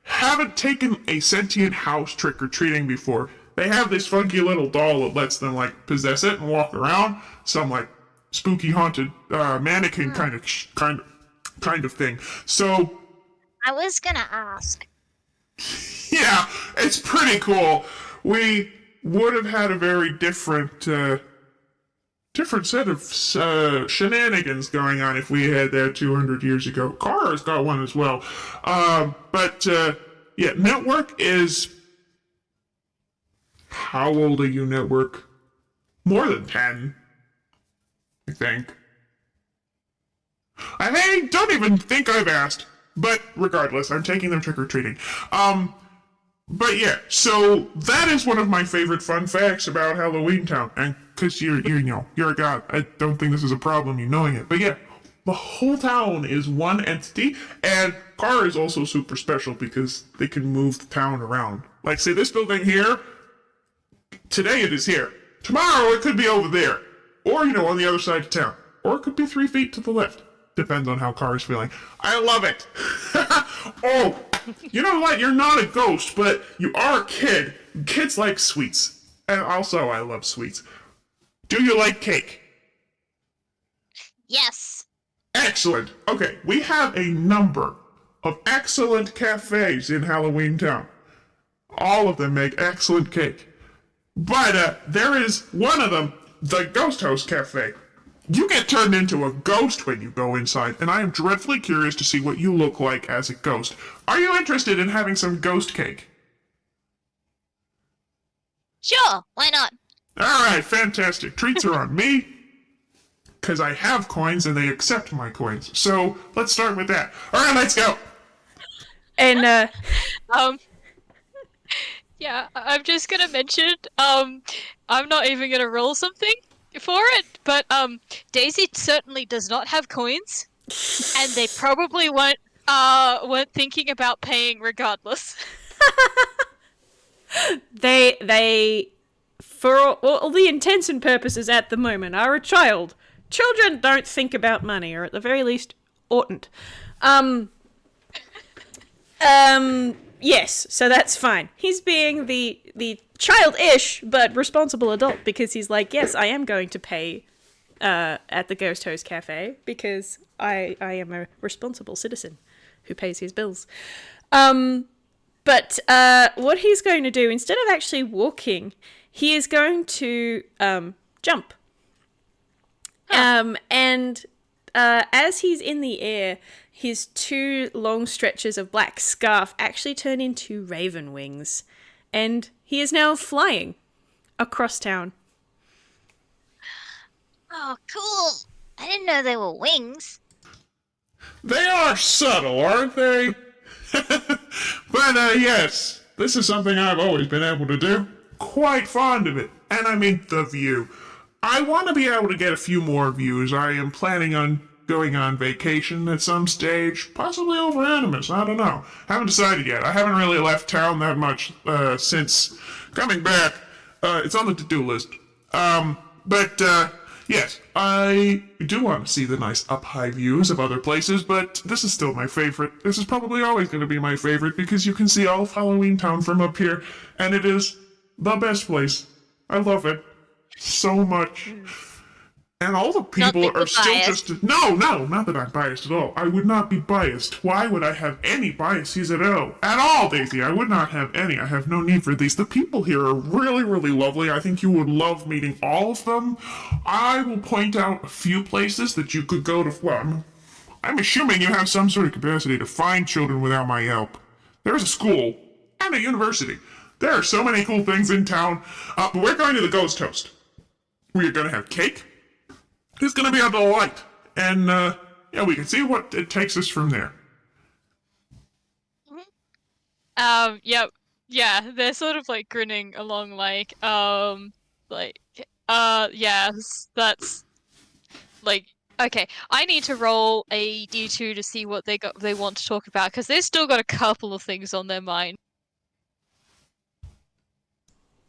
haven't taken a sentient house trick-or-treating before. They have this funky little doll that lets them, like, possess it and walk around. Some, like, spooky haunted mannequin kind of thing. So I was gonna ask. yeah, it's pretty cool. We would have had a very different set of shenanigans going on if we had that 200 years ago. Kara's got one as well. But yeah, Network is... How old are you, Network? More than 10. I think. Don't even think I've asked. But regardless, I'm taking them trick-or-treating. But yeah, so that is one of my favorite fun facts about Halloween Town. And because you're a god, I don't think this is a problem, you knowing it. But yeah, the whole town is one entity, and Kara is also super special because they can move the town around. Like, say, this building here, today it is here. Tomorrow it could be over there. Or, on the other side of town. Or it could be 3 feet to the left. Depends on how Kara's feeling. I love it. Oh, you know what? You're not a ghost, but you are a kid. Kids like sweets. And also, I love sweets. Do you like cake? Yes. Excellent. Okay, we have a number of excellent cafes in Halloween Town. All of them make excellent cake. But there is one of them, the Ghost House Cafe. You get turned into a ghost when you go inside, and I am dreadfully curious to see what you look like as a ghost. Are you interested in having some ghost cake? Sure, why not? Alright, fantastic. Treats are on me, because I have coins and they accept my coins. So, let's start with that. Alright, let's go! And, Yeah, I'm just gonna mention, I'm not even gonna roll something for it, but, Daisy certainly does not have coins, and they probably weren't thinking about paying regardless. they, for all the intents and purposes at the moment, are a child. Children don't think about money, or at the very least, oughtn't. Yes, so that's fine. He's being the childish but responsible adult because he's like, yes, I am going to pay at the Ghost Host Cafe because I am a responsible citizen who pays his bills. But what he's going to do, instead of actually walking, he is going to jump. And as he's in the air, his 2 long stretches of black scarf actually turn into raven wings. And he is now flying. across town. Oh, cool. I didn't know they were wings. They are subtle, aren't they? But, yes, this is something I've always been able to do. Quite fond of it. And I mean the view. I want to be able to get a few more views. I am planning on going on vacation at some stage, possibly over Animus. I don't know. Haven't decided yet. I haven't really left town that much since coming back. It's on the to-do list. But yes, I do want to see the nice up-high views of other places, but this is still my favorite. This is probably always going to be my favorite because you can see all of Halloween Town from up here, and it is the best place. I love it so much. And all the people think are you're still biased. just... No, not that I'm biased at all. I would not be biased. Why would I have any biases at all? At all, Daisy. I would not have any. I have no need for these. The people here are really, really lovely. I think you would love meeting all of them. I will point out a few places that you could go to... Well, I'm assuming you have some sort of capacity to find children without my help. There's a school and a university. There are so many cool things in town. But we're going to the Ghost Toast. We're going to have cake. It's going to be a delight. And, yeah, we can see what it takes us from there. Yep. Yeah, they're sort of like grinning along yes, that's like okay. I need to roll a D2 to see what they want to talk about because they've still got a couple of things on their mind.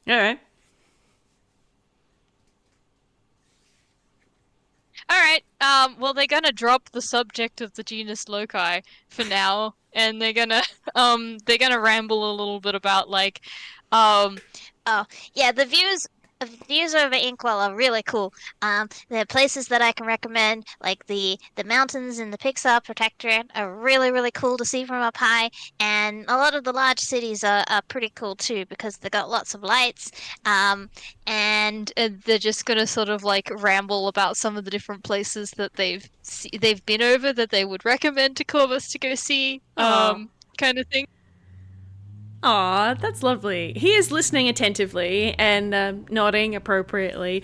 All right. Alright, well they're gonna drop the subject of the genus loci for now, and they're gonna ramble a little bit about um, Oh, yeah, the views over Inkwell are really cool. There are places that I can recommend, like the mountains in the Pixar Protectorate are really, really cool to see from up high, and a lot of the large cities are pretty cool too because they got lots of lights. and they're just gonna sort of like ramble about some of the different places that they've been over that they would recommend to Corvus to go see, Aw. kind of thing. Aw, that's lovely. He is listening attentively and nodding appropriately.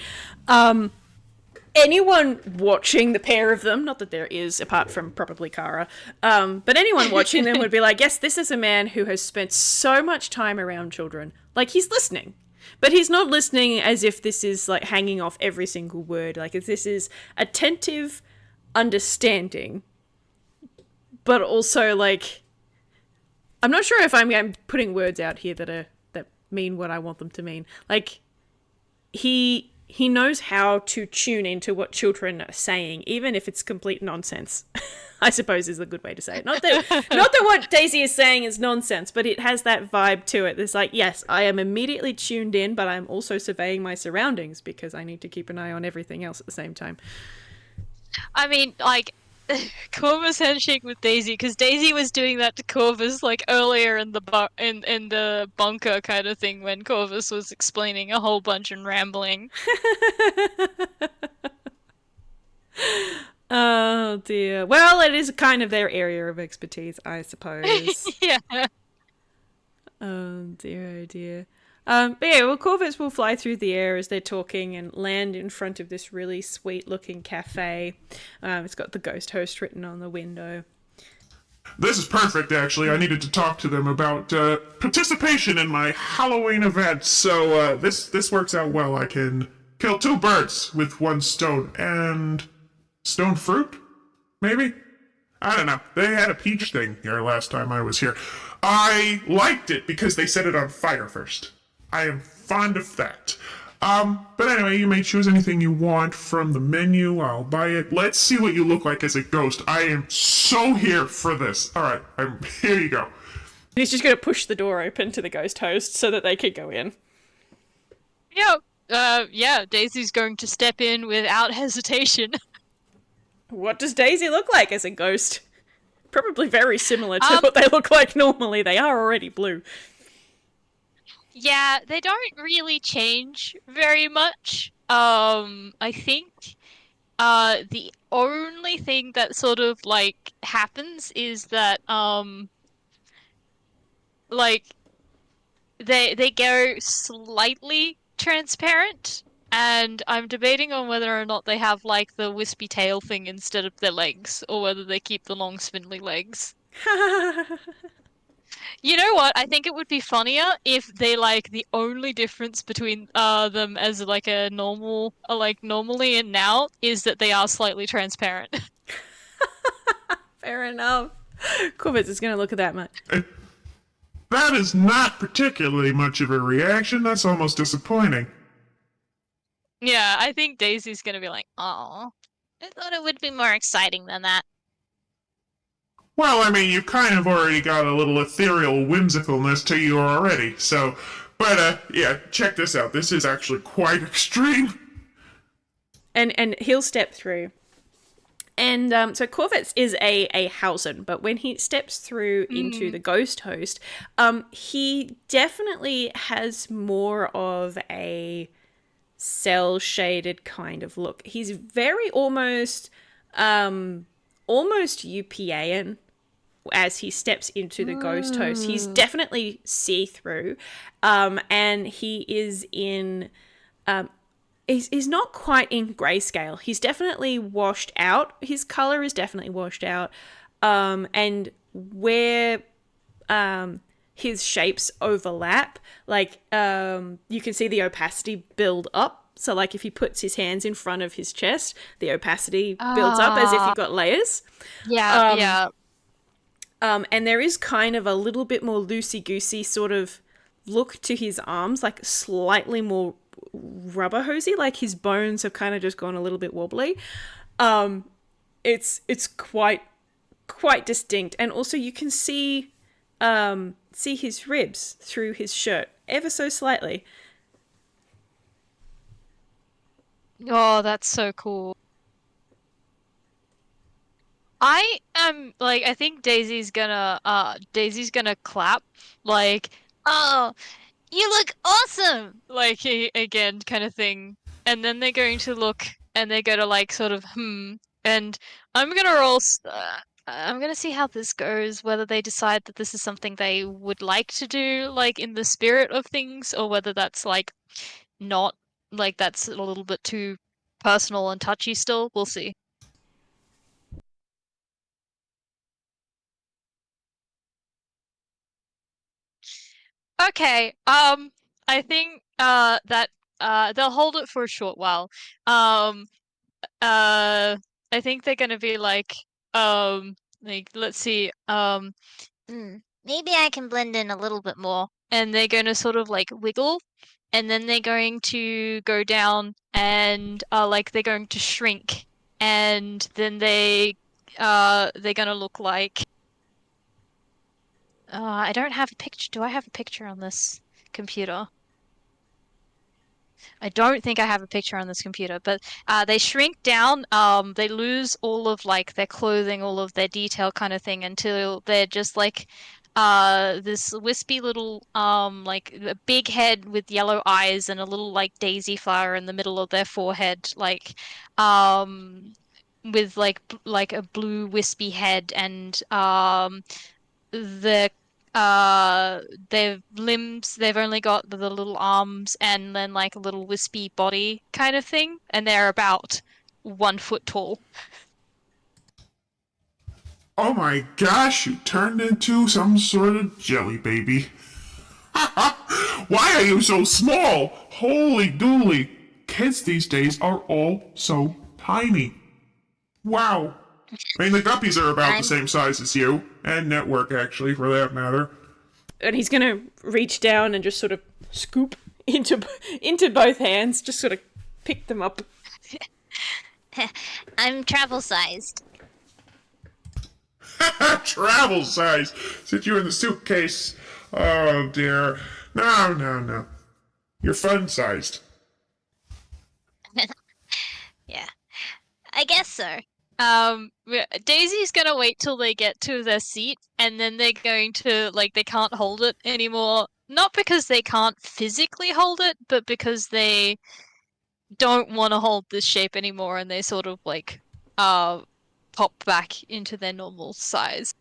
Anyone watching the pair of them, not that there is, apart from probably Kara, but anyone watching them would be like, yes, this is a man who has spent so much time around children. Like, he's listening. But he's not listening as if this is, like, hanging off every single word. Like, if this is attentive understanding, but also, like... I'm not sure if I'm putting words out here that mean what I want them to mean. Like, he knows how to tune into what children are saying, even if it's complete nonsense. I suppose is a good way to say it. Not that what Daisy is saying is nonsense, but it has that vibe to it. It's like, yes, I am immediately tuned in, but I'm also surveying my surroundings because I need to keep an eye on everything else at the same time. I mean, like, Corvus handshake with Daisy because Daisy was doing that to Corvus like earlier in the bunker kind of thing when Corvus was explaining a whole bunch and rambling. Oh dear. Well, it is kind of their area of expertise, I suppose. Yeah. Oh dear, oh dear. But yeah, well, Korvits will fly through the air as they're talking and land in front of this really sweet-looking cafe. It's got the ghost host written on the window. This is perfect, actually. I needed to talk to them about participation in my Halloween event, so this works out well. I can kill two birds with one stone. And stone fruit? Maybe? I don't know. They had a peach thing here last time I was here. I liked it because they set it on fire first. I am fond of that. But anyway, you may choose anything you want from the menu. I'll buy it. Let's see what you look like as a ghost. I am so here for this. Alright, here you go. He's just going to push the door open to the ghost host so that they can go in. Yeah, Daisy's going to step in without hesitation. What does Daisy look like as a ghost? Probably very similar to what they look like normally. They are already blue. Yeah, they don't really change very much. I think the only thing that sort of like happens is that like they go slightly transparent, and I'm debating on whether or not they have like the wispy tail thing instead of their legs, or whether they keep the long spindly legs. You know what? I think it would be funnier if they like the only difference between them as like a normal like normally and now is that they are slightly transparent. Fair enough. Korvits is going to look at that much. That is not particularly much of a reaction. That's almost disappointing. Yeah, I think Daisy's gonna be like, Oh, I thought it would be more exciting than that. Well, I mean, you kind of already got a little ethereal whimsicalness to you already, so. But, yeah, check this out. This is actually quite extreme. And he'll step through. And so Korvits is a Hausen, but when he steps through into the ghost host, he definitely has more of a cell shaded kind of look. He's very almost UPAan as he steps into the ghost host. He's definitely see-through, and he is in he's not quite in grayscale. He's definitely washed out. His color is definitely washed out, and where his shapes overlap, like you can see the opacity build up. So like if he puts his hands in front of his chest, the opacity builds up as if you've got layers. yeah, yeah. And there is kind of a little bit more loosey-goosey sort of look to his arms, like slightly more rubber hosey, like his bones have kind of just gone a little bit wobbly. It's quite distinct, and also you can see his ribs through his shirt ever so slightly. Oh, that's so cool. I am like I think Daisy's gonna clap like Oh, you look awesome! again kind of thing. And then they're going to look and they're gonna like sort of and I'm gonna I'm gonna see how this goes, whether they decide that this is something they would like to do like in the spirit of things or whether that's like not like that's a little bit too personal and touchy still. We'll see. Okay, I think that they'll hold it for a short while. Um I think they're gonna be like let's see, Maybe I can blend in a little bit more. and they're gonna sort of like wiggle, and then they're going to go down and like they're going to shrink, and then they're gonna look like I don't have a picture. Do I have a picture on this computer? I don't think I have a picture on this computer, but they shrink down. They lose all of like their clothing, all of their detail kind of thing until they're just like this wispy little like a big head with yellow eyes and a little like daisy flower in the middle of their forehead, like um with like a blue wispy head and the their limbs, they've only got the little arms and then like a little wispy body kind of thing, and they're about 1 foot tall. Oh my gosh, you turned into some sort of jelly baby. Why are you so small? Holy dooly. Kids these days are all so tiny. Wow. I mean, the guppies are about the same size as you, and network actually, for that matter. And he's going to reach down and just sort of scoop into both hands, just sort of pick them up. I'm travel sized. Travel size. Sit you in the suitcase. Oh dear. No. You're fun sized. Yeah, I guess so. Daisy's gonna wait till they get to their seat, and then they're going to like they can't hold it anymore. Not because they can't physically hold it, but because they don't want to hold this shape anymore, and they sort of like pop back into their normal size.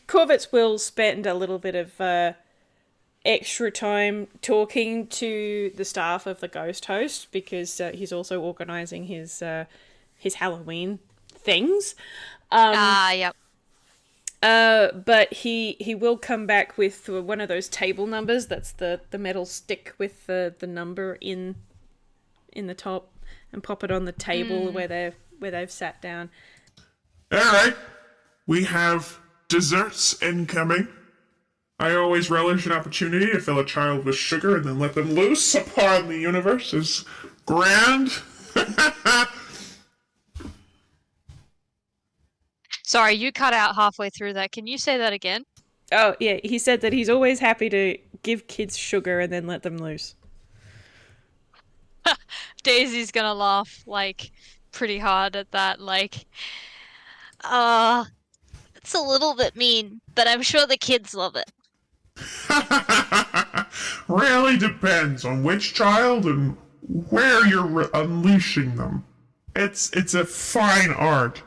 Korvits will spend a little bit of extra time talking to the staff of the Ghost Host because he's also organising his Halloween things. Yep. But he will come back with one of those table numbers. That's the metal stick with the number in the top, and pop it on the table where they've sat down. All right, we have desserts incoming. I always relish an opportunity to fill a child with sugar and then let them loose upon the universe. Is grand. Sorry, you cut out halfway through that. Can you say that again? Oh, yeah, he said that he's always happy to give kids sugar and then let them loose. Daisy's gonna laugh, like, pretty hard at that, like, It's a little bit mean, but I'm sure the kids love it. Really depends on which child and where you're unleashing them. It's a fine art.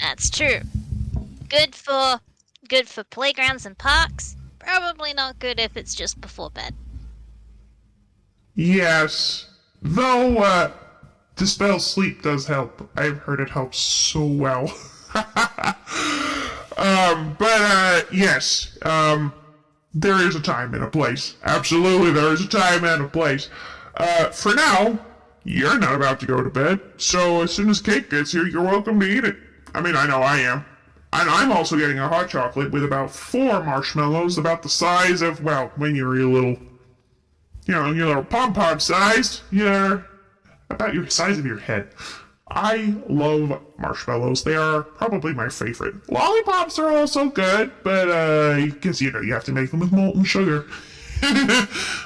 That's true. Good for playgrounds and parks. Probably not good if it's just before bed. Yes. Though, dispel sleep does help. I've heard it helps so well. Yes. There is a time and a place. Absolutely, there is a time and a place. For now, you're not about to go to bed, so as soon as cake gets here, you're welcome to eat it. I mean, I know I am. And I'm also getting a hot chocolate with about 4 marshmallows, about the size of, well, when you were your little pom-pom sized. You're about your size of your head. I love marshmallows. They are probably my favorite. Lollipops are also good, but I guess you have to make them with molten sugar.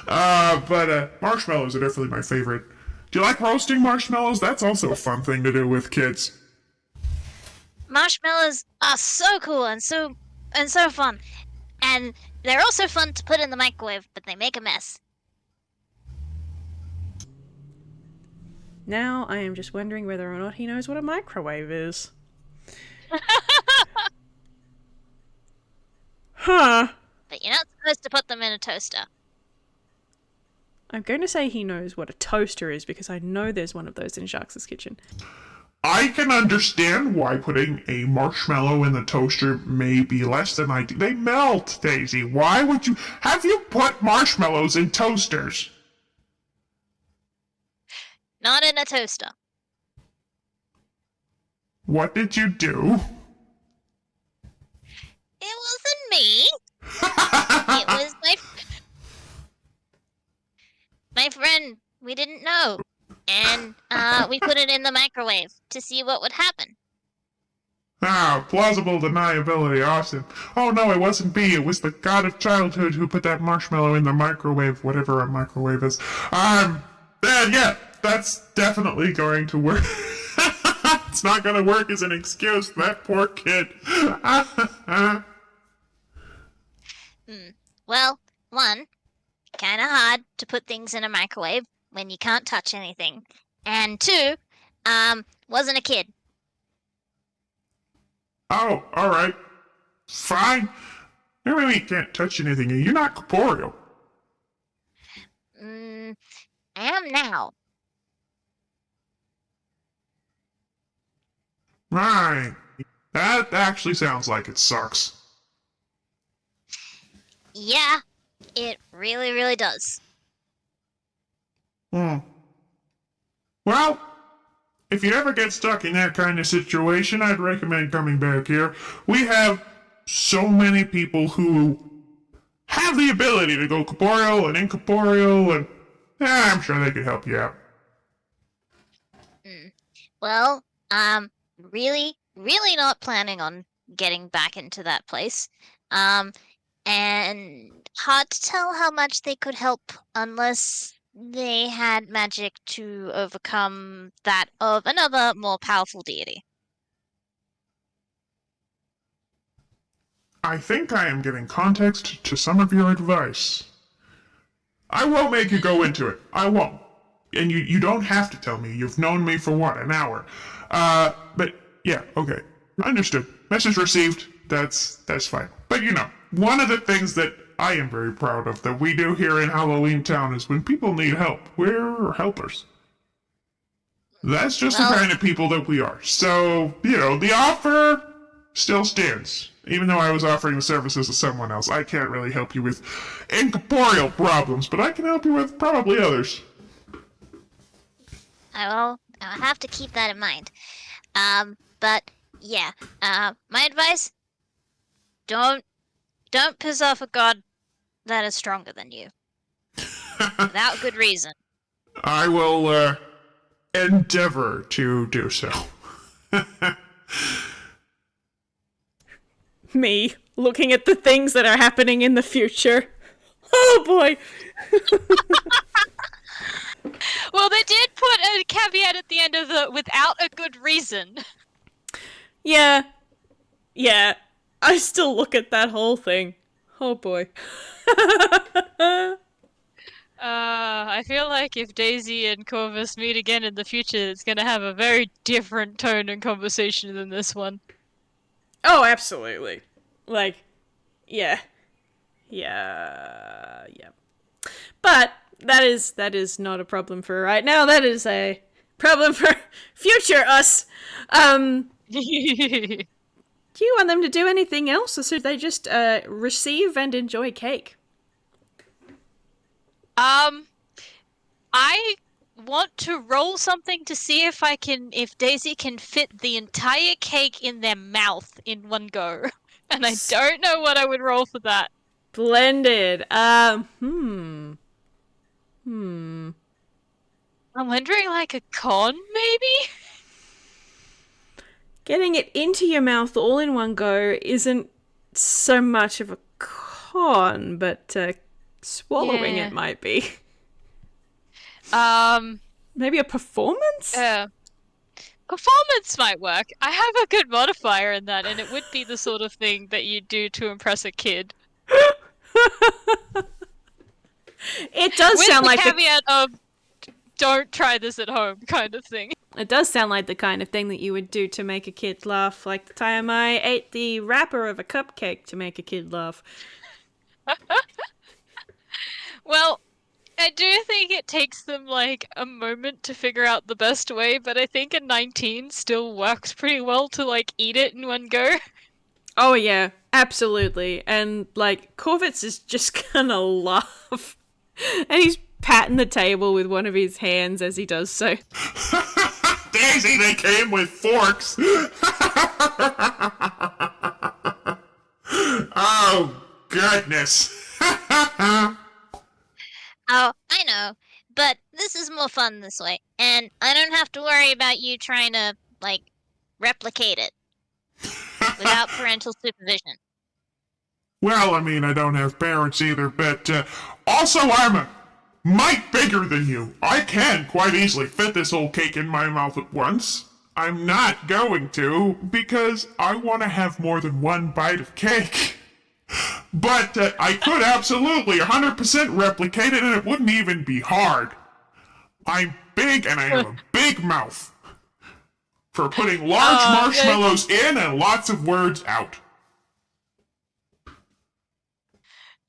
But marshmallows are definitely my favorite. Do you like roasting marshmallows? That's also a fun thing to do with kids. Marshmallows are so cool and so fun. And they're also fun to put in the microwave, but they make a mess. Now I am just wondering whether or not he knows what a microwave is. Huh. But you're not supposed to put them in a toaster. I'm going to say he knows what a toaster is because I know there's one of those in Sharks' kitchen. I can understand why putting a marshmallow in the toaster may be less than ideal. They melt, Daisy. Why would you... Have you put marshmallows in toasters? Not in a toaster. What did you do? It wasn't me. It was my friend. We didn't know. And we put it in the microwave to see what would happen. Ah, plausible deniability, awesome. Oh no, it wasn't me, it was the god of childhood who put that marshmallow in the microwave, whatever a microwave is. Yeah, that's definitely going to work. It's not gonna work as an excuse, that poor kid. Well, one, kinda hard to put things in a microwave when you can't touch anything. And 2, wasn't a kid. Oh, alright. Fine. Maybe you can't touch anything, you're not corporeal. I am now. Right. That actually sounds like it sucks. Yeah, it really, really does. Well, if you ever get stuck in that kind of situation, I'd recommend coming back here. We have so many people who have the ability to go corporeal and incorporeal, and I'm sure they could help you out. Well, really, really not planning on getting back into that place. And hard to tell how much they could help unless they had magic to overcome that of another more powerful deity. I think I am giving context to some of your advice. I won't make you go into it. I won't. And you don't have to tell me. You've known me for what, an hour? But yeah, okay. Understood. Message received. That's fine. But one of the things that I am very proud of that we do here in Halloween Town is when people need help, we're helpers. That's just the kind of people that we are. So, the offer still stands. Even though I was offering the services to someone else, I can't really help you with incorporeal problems, but I can help you with probably others. I'll have to keep that in mind. But yeah, my advice: don't piss off a god that is stronger than you without good reason. I will endeavor to do so. Me looking at the things that are happening in the future. Oh boy. Well, they did put a caveat at the end of the without a good reason. Yeah. I still look at that whole thing. Oh boy. I feel like if Daisy and Corvus meet again in the future, it's gonna have a very different tone and conversation than this one. Oh, absolutely. Like, yeah. But that is not a problem for right now. That is a problem for future us. Do you want them to do anything else, or should they just receive and enjoy cake? I want to roll something to see if Daisy can fit the entire cake in their mouth in one go. And I don't know what I would roll for that. Blended. I'm wondering, like, a con, maybe? Getting it into your mouth all in one go isn't so much of a con, but swallowing it might be. Maybe a performance? Performance might work. I have a good modifier in that, and it would be the sort of thing that you do to impress a kid. It does With sound the like caveat of don't try this at home kind of thing. It does sound like the kind of thing that you would do to make a kid laugh, like the time I ate the wrapper of a cupcake to make a kid laugh. Well, I do think it takes them, like, a moment to figure out the best way, but I think a 19 still works pretty well to, like, eat it in one go. Oh yeah, absolutely. And, like, Korvits is just gonna laugh. And he's patting the table with one of his hands as he does so. Daisy, they came with forks! Oh, goodness. Oh, I know, but this is more fun this way, and I don't have to worry about you trying to, like, replicate it without parental supervision. Well, I mean, I don't have parents either, but also I'm a mite bigger than you. I can quite easily fit this whole cake in my mouth at once. I'm not going to, because I want to have more than one bite of cake. But I could absolutely 100% replicate it, and it wouldn't even be hard. I'm big, and I have a big mouth for putting large marshmallows in and lots of words out.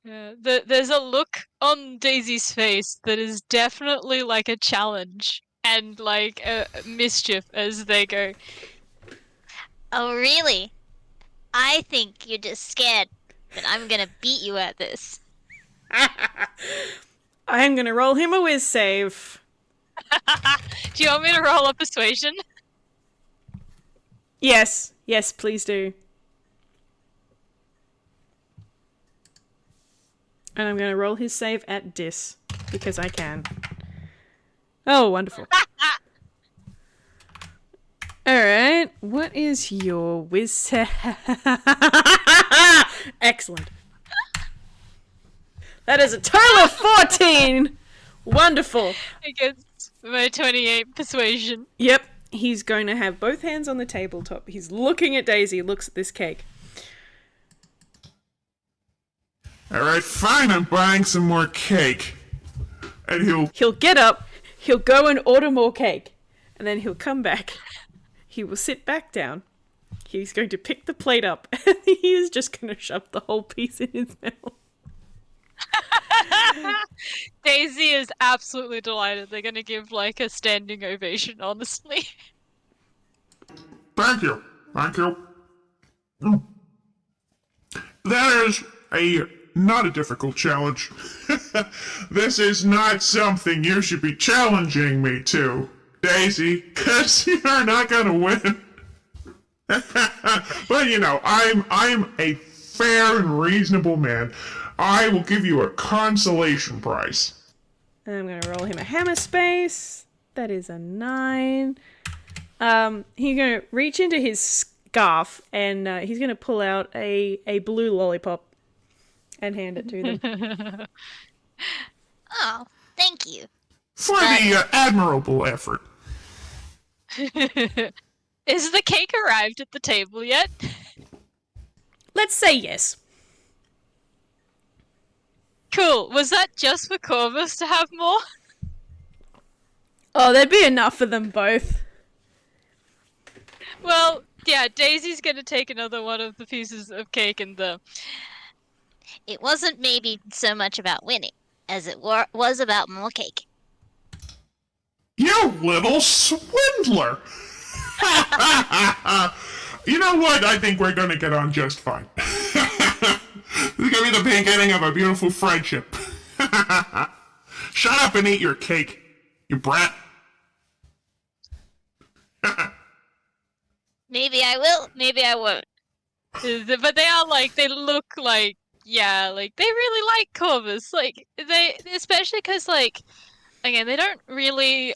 Yeah, there's a look on Daisy's face that is definitely like a challenge and like a mischief as they go. Oh, really? I think you're just scared that I'm gonna beat you at this. I'm gonna roll him a whiz save. Do you want me to roll a persuasion? Yes, please do. And I'm gonna roll his save at dis, because I can. Oh, wonderful. Alright, what is your whiz save? Excellent. That is a total of 14! Wonderful. Against my 28 persuasion. Yep, he's going to have both hands on the tabletop. He's looking at Daisy, looks at this cake. Alright, fine, I'm buying some more cake. And He'll get up, he'll go and order more cake, and then he'll come back. He will sit back down. He's going to pick the plate up and he is just going to shove the whole piece in his mouth. Daisy is absolutely delighted. They're gonna give like a standing ovation, honestly. Thank you. Thank you. That is not a difficult challenge. This is not something you should be challenging me to, Daisy, because you're not gonna win. But you know, I'm a fair and reasonable man. I will give you a consolation prize. I'm going to roll him a hammer space. That is a 9. He's going to reach into his scarf and he's going to pull out a blue lollipop and hand it to them. Oh, thank you. For the admirable effort. Is the cake arrived at the table yet? Let's say yes. Cool. Was that just for Corvus to have more? Oh, there'd be enough for them both. Well, yeah, Daisy's gonna take another one of the pieces of cake and It wasn't maybe so much about winning as it was about more cake. You little swindler! You know what? I think we're gonna get on just fine. This is gonna be the beginning of a beautiful friendship. Shut up and eat your cake, you brat. Maybe I will, maybe I won't. but they are like they look like yeah, like they really like Corvus. Like they especially because like again they don't really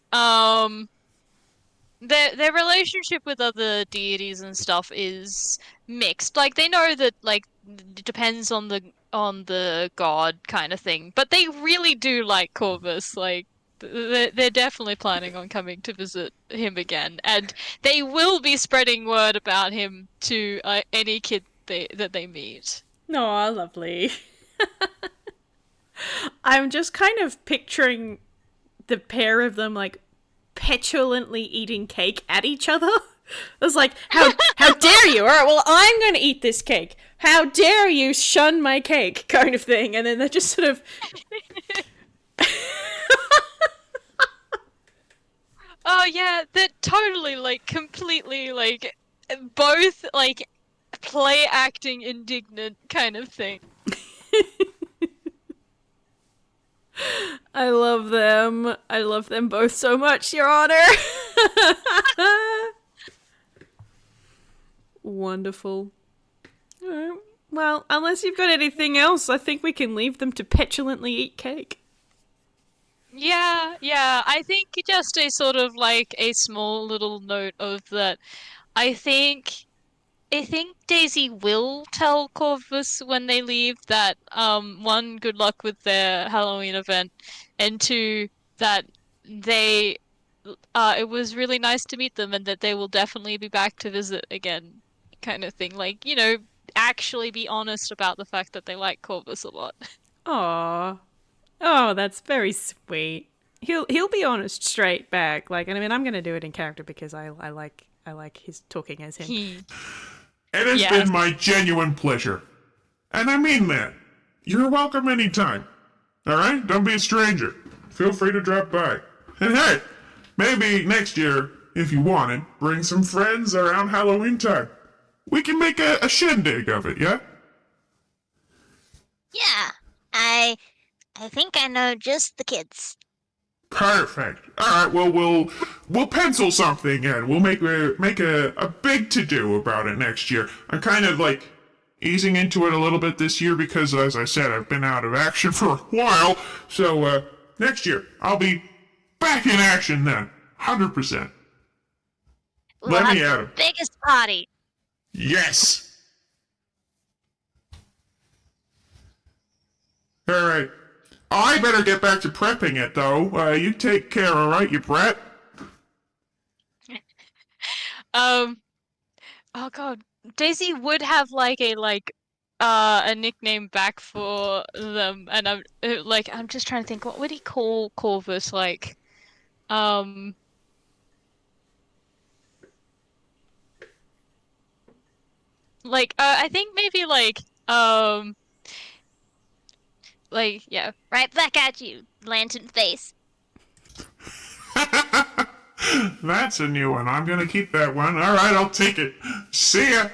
their relationship with other deities and stuff is mixed. Like they know that like it depends on the god kind of thing, but they really do like Corvus. Like they're definitely planning on coming to visit him again, and they will be spreading word about him to any kid that they meet. Aw, lovely. I'm just kind of picturing the pair of them like petulantly eating cake at each other. I was like, how dare you? All right, well, I'm going to eat this cake. How dare you shun my cake, kind of thing. And then they're just sort of... Oh yeah, they're totally like completely like both like play acting indignant kind of thing. I love them. I love them both so much, Your Honor. Wonderful. Alright. Well, unless you've got anything else, I think we can leave them to petulantly eat cake. Yeah, I think just a sort of like a small little note of that. I think Daisy will tell Corvus when they leave that one, good luck with their Halloween event, and two, that they it was really nice to meet them and that they will definitely be back to visit again, kind of thing. Like, you know, actually be honest about the fact that they like Corvus a lot. Aww. Oh, that's very sweet. He'll be honest straight back. Like, and I mean, I'm gonna do it in character because I like his talking as him. It has been my genuine pleasure. And I mean that. You're welcome anytime. Alright? Don't be a stranger. Feel free to drop by. And hey, maybe next year, if you wanted, bring some friends around Halloween time. We can make a shindig of it, yeah? Yeah, I think I know just the kids. Perfect. Alright, well, we'll pencil something in. We'll make a big to-do about it next year. I'm kind of, like, easing into it a little bit this year because, as I said, I've been out of action for a while. So, next year, I'll be back in action then. 100%. We'll Let have me at the 'em. biggest party. Yes! Alright. I better get back to prepping it, though. You take care, alright, you brat? Oh god, Daisy would have like a nickname back for them, and I'm just trying to think what would he call Corvus like, um I think maybe yeah. Right back at you, lantern face. That's a new one. I'm gonna keep that one. All right, I'll take it. See ya.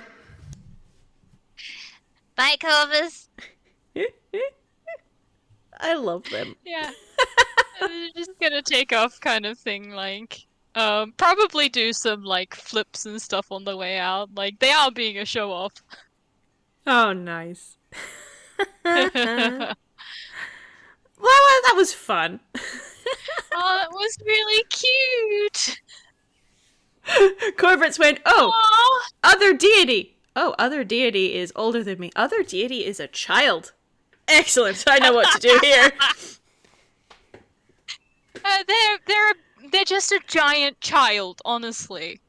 Bye, Corvus. I love them. Yeah. They're just gonna take off kind of thing, probably do some like flips and stuff on the way out. Like they are being a show off. Oh, nice. Oh, Well, that was fun. that was really cute. Korvits went, oh, Aw. other deity. Oh, other deity is older than me. Other deity is a child. Excellent. I know what to do here. They're just a giant child, honestly.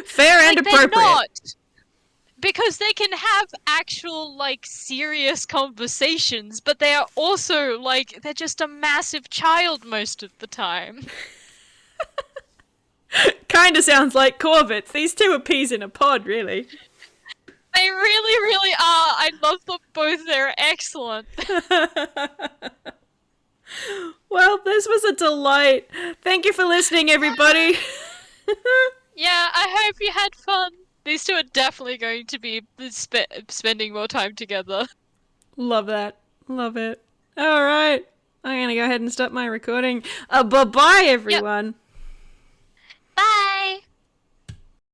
Fair and Like, they're appropriate. not. Because they can have actual, like, serious conversations, but they are also, like, they're just a massive child most of the time. Kinda sounds like Korvits. These two are peas in a pod, really. They really, really are. I love them both. They're excellent. Well, this was a delight. Thank you for listening, everybody. Yeah, I hope you had fun. These two are definitely going to be spending more time together. Love that. Love it. All right. I'm going to go ahead and stop my recording. Bye-bye, everyone.